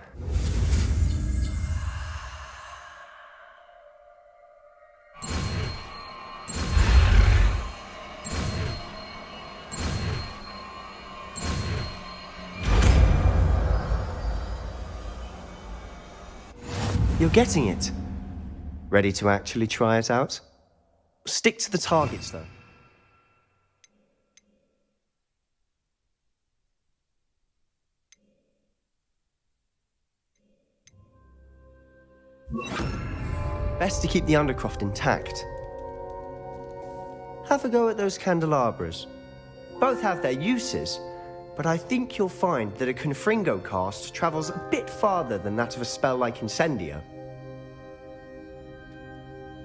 You're getting it. Ready to actually try it out? Stick to the targets, though. Best to keep the Undercroft intact. Have a go at those candelabras. Both have their uses, but I think you'll find that a Confringo cast travels a bit farther than that of a spell like Incendio.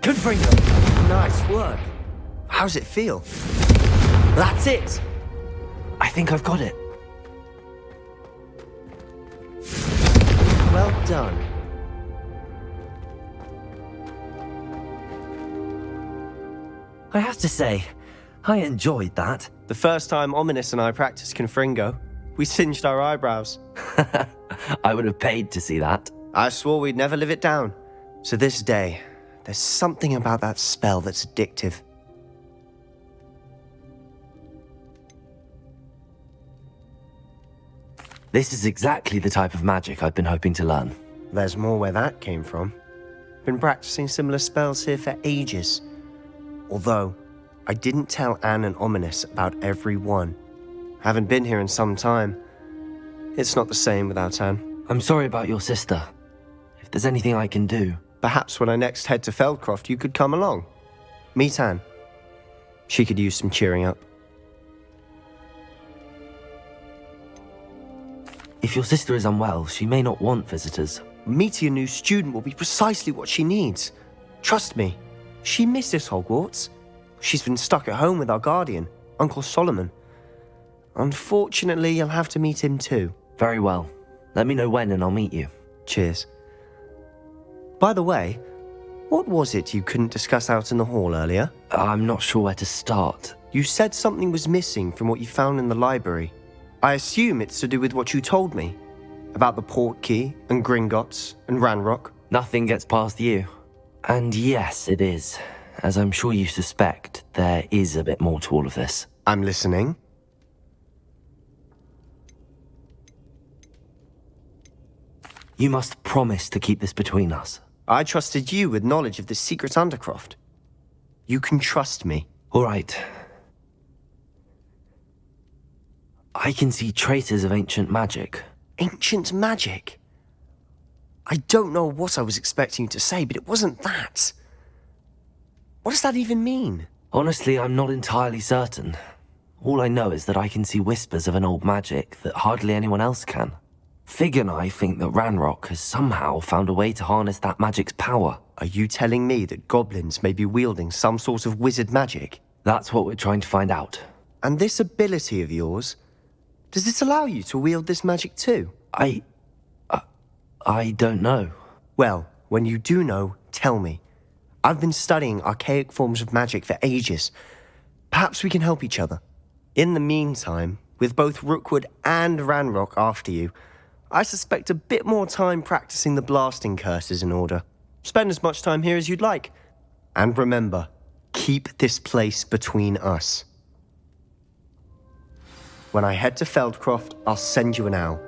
Confringo! Nice work. How's it feel? That's it! I think I've got it. Well done. I have to say, I enjoyed that. The first time Ominous and I practiced Confringo, we singed our eyebrows. I would have paid to see that. I swore we'd never live it down. To this day, there's something about that spell that's addictive. This is exactly the type of magic I've been hoping to learn. There's more where that came from. Been practicing similar spells here for ages. Although, I didn't tell Anne and Ominous about every one. Haven't been here in some time. It's not the same without Anne. I'm sorry about your sister. If there's anything I can do... Perhaps when I next head to Feldcroft, you could come along. Meet Anne. She could use some cheering up. If your sister is unwell, she may not want visitors. Meeting a new student will be precisely what she needs. Trust me, she misses Hogwarts. She's been stuck at home with our guardian, Uncle Solomon. Unfortunately, you'll have to meet him too. Very well. Let me know when and I'll meet you. Cheers. By the way, what was it you couldn't discuss out in the hall earlier? I'm not sure where to start. You said something was missing from what you found in the library. I assume it's to do with what you told me. About the Portkey, and Gringotts, and Ranrock. Nothing gets past you. And yes, it is. As I'm sure you suspect, there is a bit more to all of this. I'm listening. You must promise to keep this between us. I trusted you with knowledge of the secret Undercroft. You can trust me. All right. I can see traces of ancient magic. Ancient magic? I don't know what I was expecting you to say, but it wasn't that. What does that even mean? Honestly, I'm not entirely certain. All I know is that I can see whispers of an old magic that hardly anyone else can. Fig and I think that Ranrock has somehow found a way to harness that magic's power. Are you telling me that goblins may be wielding some sort of wizard magic? That's what we're trying to find out. And this ability of yours, does it allow you to wield this magic too? I don't know. Well, when you do know, tell me. I've been studying archaic forms of magic for ages. Perhaps we can help each other. In the meantime, with both Rookwood and Ranrock after you, I suspect a bit more time practicing the blasting curse is in order. Spend as much time here as you'd like. And remember, keep this place between us. When I head to Feldcroft, I'll send you an owl.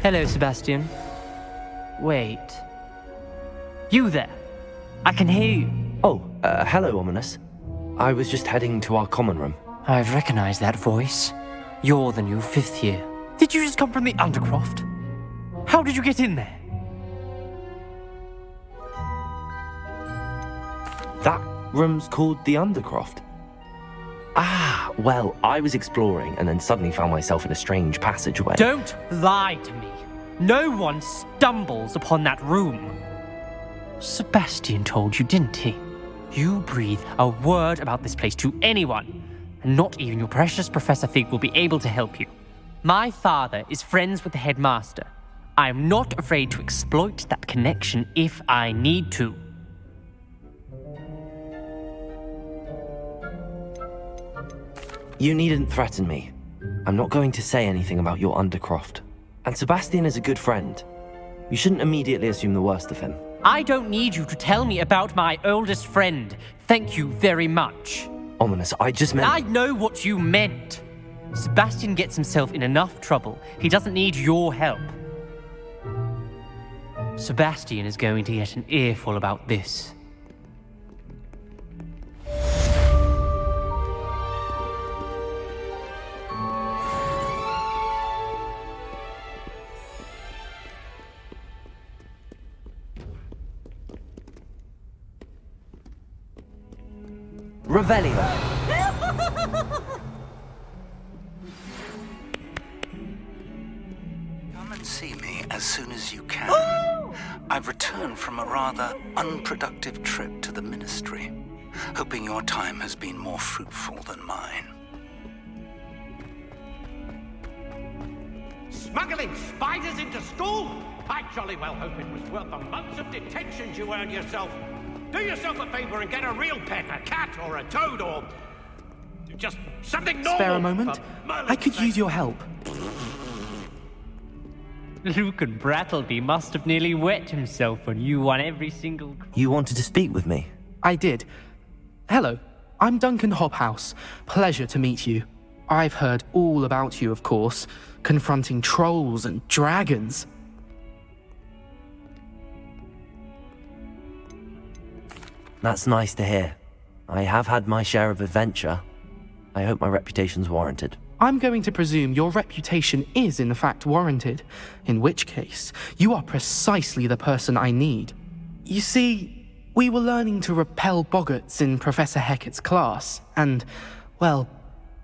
Hello, Sebastian. Wait. You there? I can hear you. Oh, hello, Ominous. I was just heading to our common room. I've recognized that voice. You're the new 5th year. Did you just come from the Undercroft? How did you get in there? That room's called the Undercroft. Ah, well, I was exploring and then suddenly found myself in a strange passageway. Don't lie to me. No one stumbles upon that room. Sebastian told you, didn't he? You breathe a word about this place to anyone, and not even your precious Professor Fig will be able to help you. My father is friends with the headmaster. I am not afraid to exploit that connection if I need to. You needn't threaten me. I'm not going to say anything about your Undercroft. And Sebastian is a good friend. You shouldn't immediately assume the worst of him. I don't need you to tell me about my oldest friend. Thank you very much. Ominous, I just meant... I know what you meant. Sebastian gets himself in enough trouble. He doesn't need your help. Sebastian is going to get an earful about this. Revelio. Come and see me as soon as you can. I've returned from a rather unproductive trip to the Ministry, hoping your time has been more fruitful than mine. Smuggling spiders into school? I jolly well hope it was worth the months of detentions you earned yourself. Do yourself a favor and get a real pet, a cat or a toad or just something normal. Spare a moment? I could use your help. Luke and Brattleby must have nearly wet himself when you won every single... You wanted to speak with me? I did. Hello, I'm Duncan Hobhouse. Pleasure to meet you. I've heard all about you, of course, confronting trolls and dragons. That's nice to hear. I have had my share of adventure. I hope my reputation's warranted. I'm going to presume your reputation is in fact warranted, in which case, you are precisely the person I need. You see, we were learning to repel boggarts in Professor Hecat's class, and, well,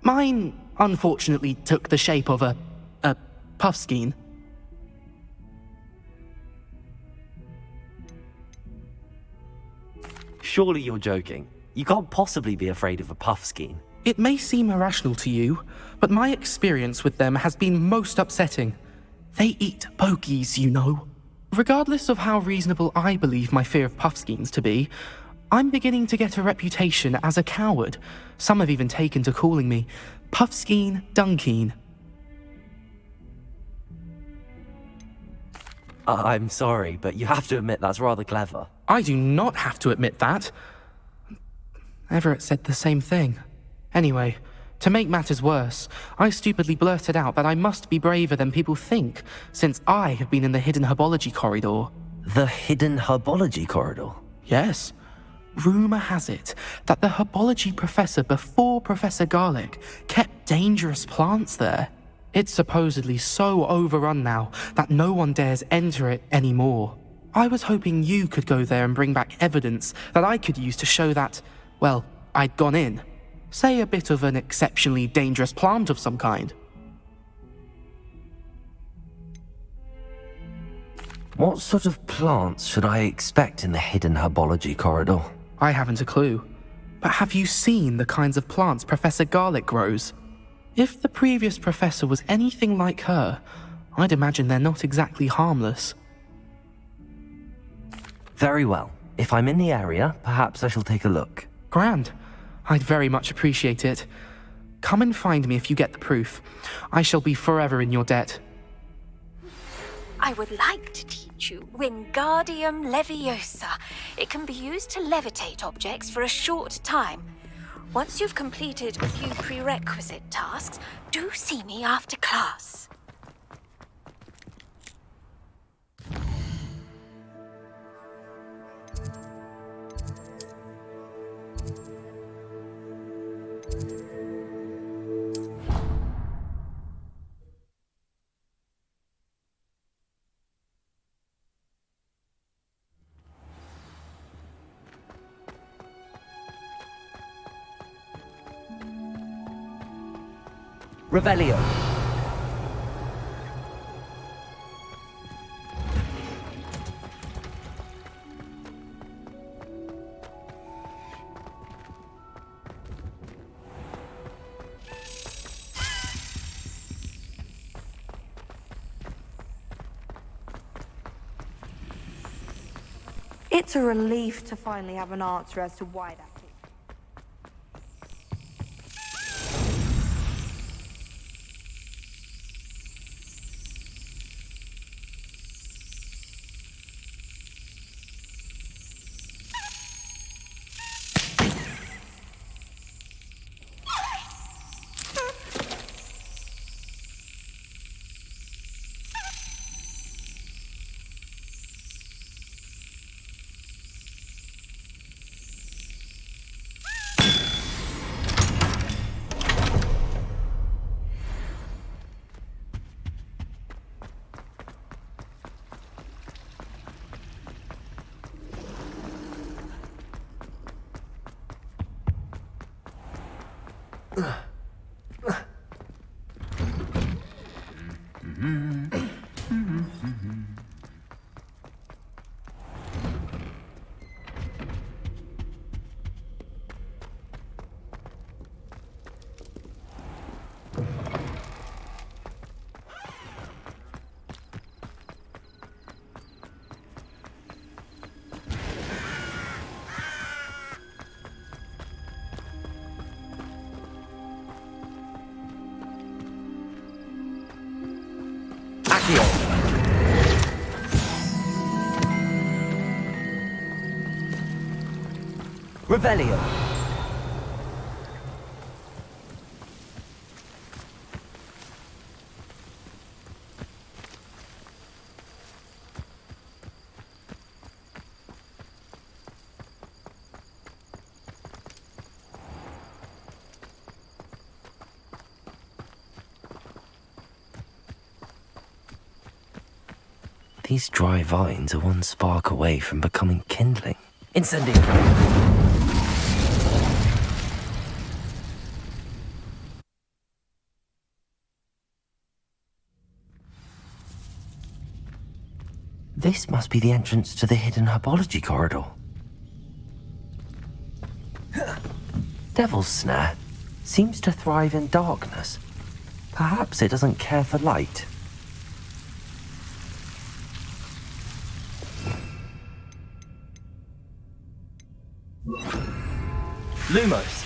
mine unfortunately took the shape of a puffskein. Surely you're joking. You can't possibly be afraid of a puffskein. It may seem irrational to you, but my experience with them has been most upsetting. They eat bogies, you know. Regardless of how reasonable I believe my fear of puffskeins to be, I'm beginning to get a reputation as a coward. Some have even taken to calling me Puffskeen Dunkeen. I'm sorry, but you have to admit that's rather clever. I do not have to admit that. Everett said the same thing. Anyway, to make matters worse, I stupidly blurted out that I must be braver than people think, since I have been in the hidden herbology corridor. The hidden herbology corridor? Yes. Rumour has it that the herbology professor before Professor Garlic kept dangerous plants there. It's supposedly so overrun now that no one dares enter it anymore. I was hoping you could go there and bring back evidence that I could use to show that, well, I'd gone in. Say a bit of an exceptionally dangerous plant of some kind. What sort of plants should I expect in the hidden herbology corridor? I haven't a clue. But have you seen the kinds of plants Professor Garlic grows? If the previous professor was anything like her, I'd imagine they're not exactly harmless. Very well. If I'm in the area, perhaps I shall take a look. Grand. I'd very much appreciate it. Come and find me if you get the proof. I shall be forever in your debt. I would like to teach you Wingardium Leviosa. It can be used to levitate objects for a short time. Once you've completed a few prerequisite tasks, do see me after class. Revelio. It's a relief to finally have an answer as to why that. Revelio. These dry vines are one spark away from becoming kindling. Incendio. This must be the entrance to the hidden herbology corridor. Devil's Snare seems to thrive in darkness. Perhaps it doesn't care for light. Lumos.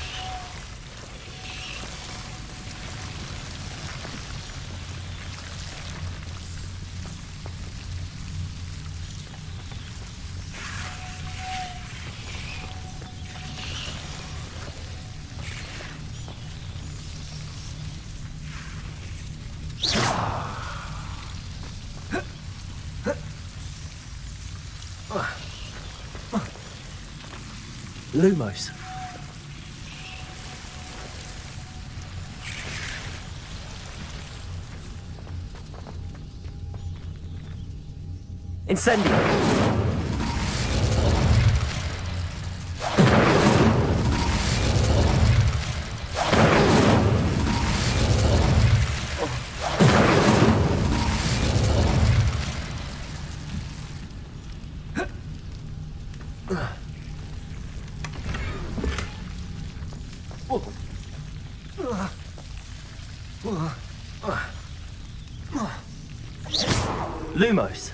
Lumos. Incendio. Lumos.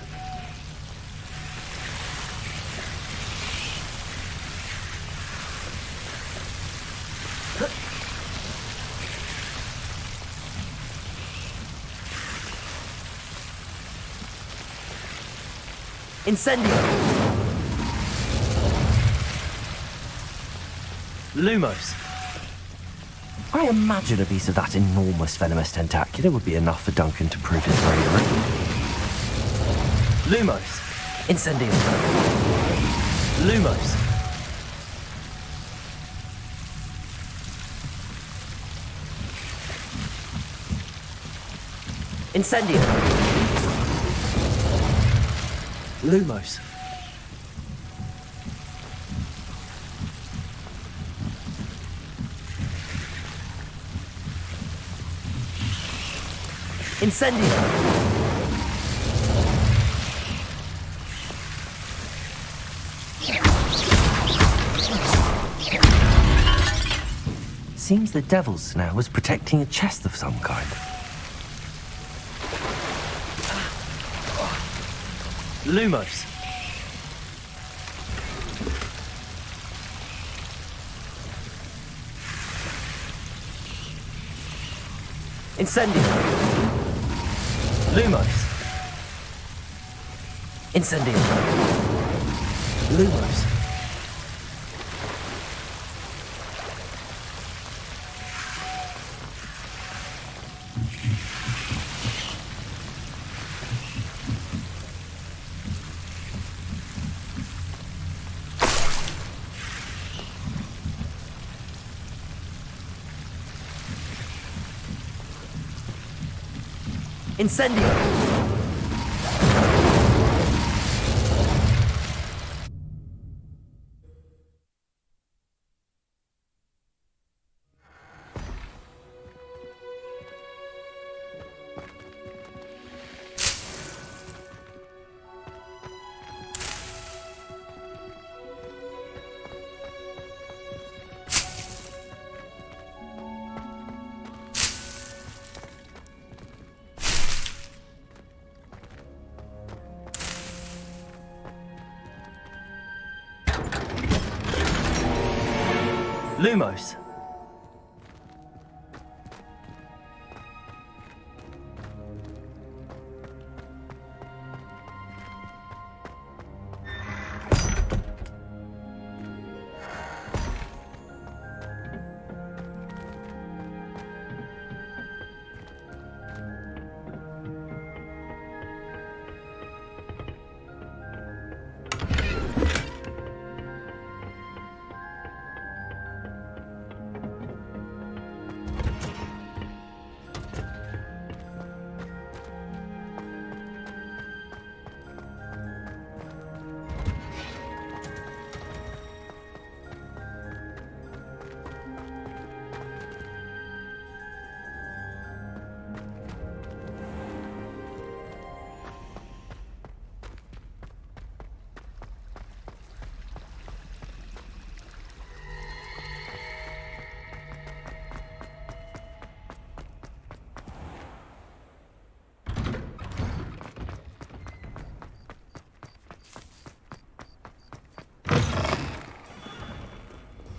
Incendio. Lumos. I imagine a piece of that enormous venomous tentacular would be enough for Duncan to prove his bravery. Lumos. Incendio. Lumos. Incendio. Lumos. Incendio. Seems the devil's snare was protecting a chest of some kind. Lumos. Incendio. Lumos. Incendio. Lumos. Incendio. Lumos.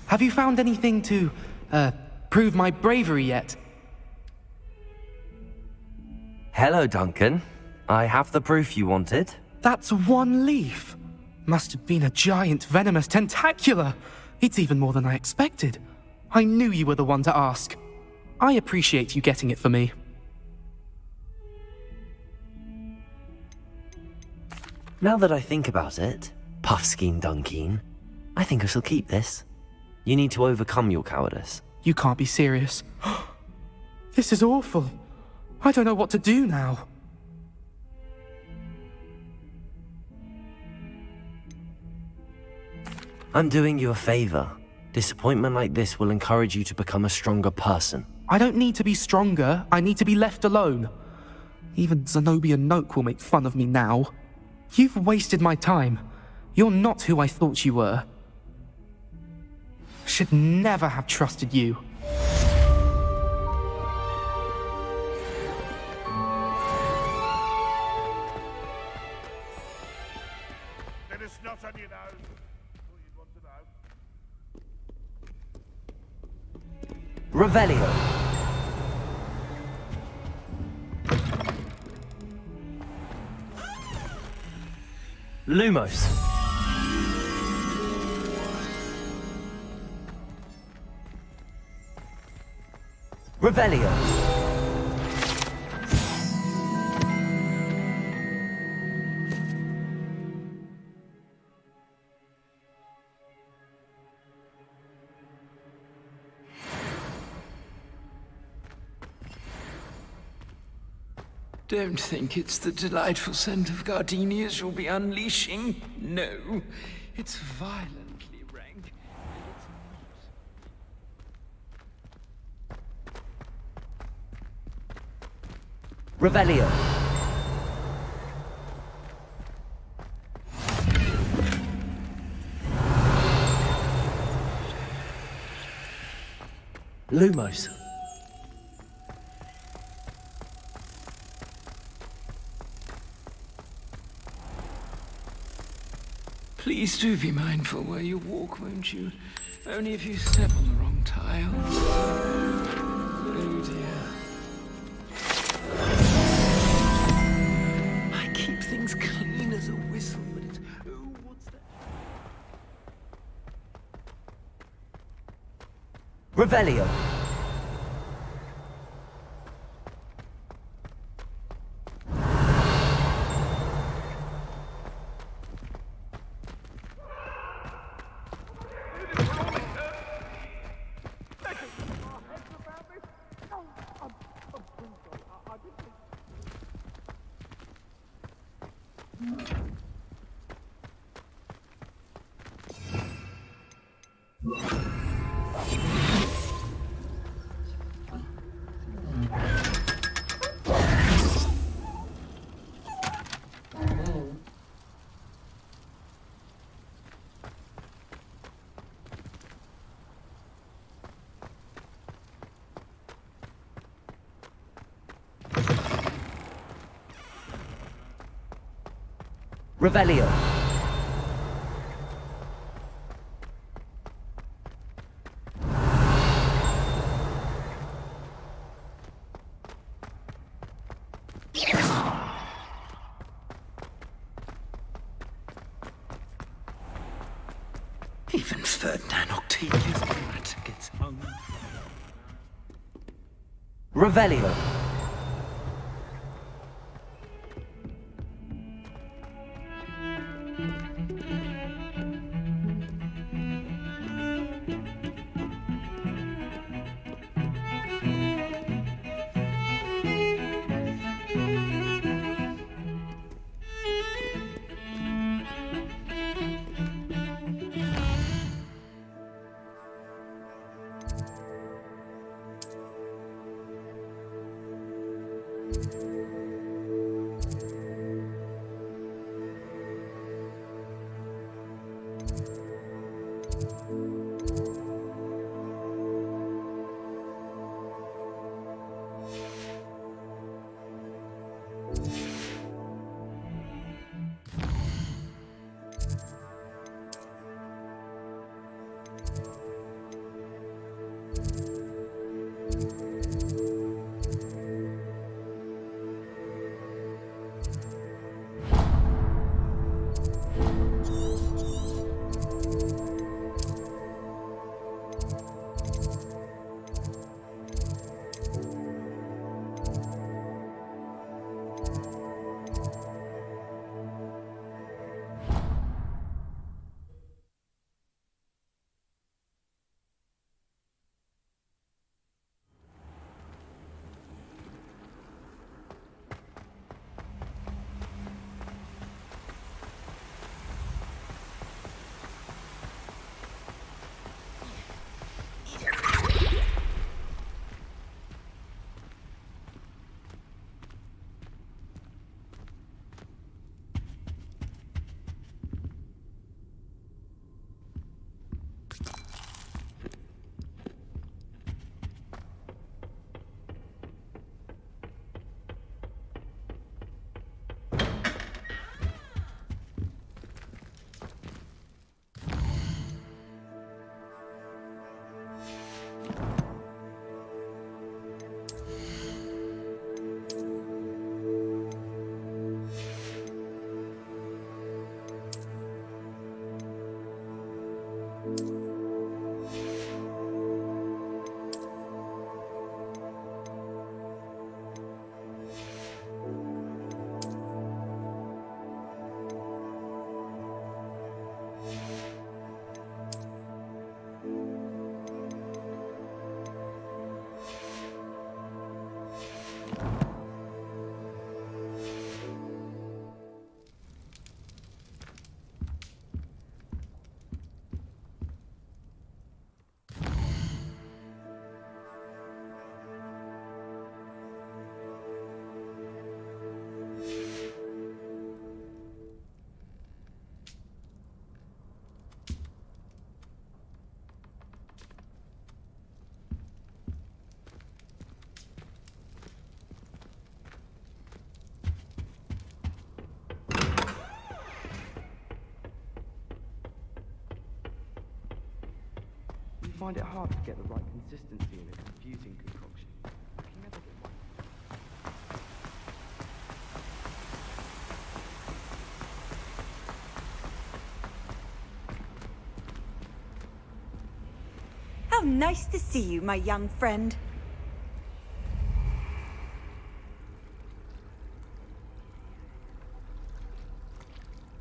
Have you found anything to, prove my bravery yet? Hello, Duncan. I have the proof you wanted. That's one leaf. Must have been a giant venomous tentacula. It's even more than I expected. I knew you were the one to ask. I appreciate you getting it for me. Now that I think about it, Puffskein Dunkeen, I think I shall keep this. You need to overcome your cowardice. You can't be serious. This is awful. I don't know what to do now. I'm doing you a favor. Disappointment like this will encourage you to become a stronger person. I don't need to be stronger. I need to be left alone. Even Zenobia Noak will make fun of me now. You've wasted my time. You're not who I thought you were. Should never have trusted you. Let us not on you now. All you'd want to know. Revelio. Lumos. Revelio. Don't think it's the delightful scent of gardenias you'll be unleashing. No, it's violently rank. Revelio. Lumos. Please do be mindful where you walk, won't you? Only if you step on the wrong tile. Oh dear. I keep things clean as a whistle, but it's... Oh, what's that? Revelio. Revelio. Even Ferdinand Octavius Brat gets hung. Revelio. find it hard to get the right consistency in a confusing concoction. I can never get one. How nice to see you, my young friend.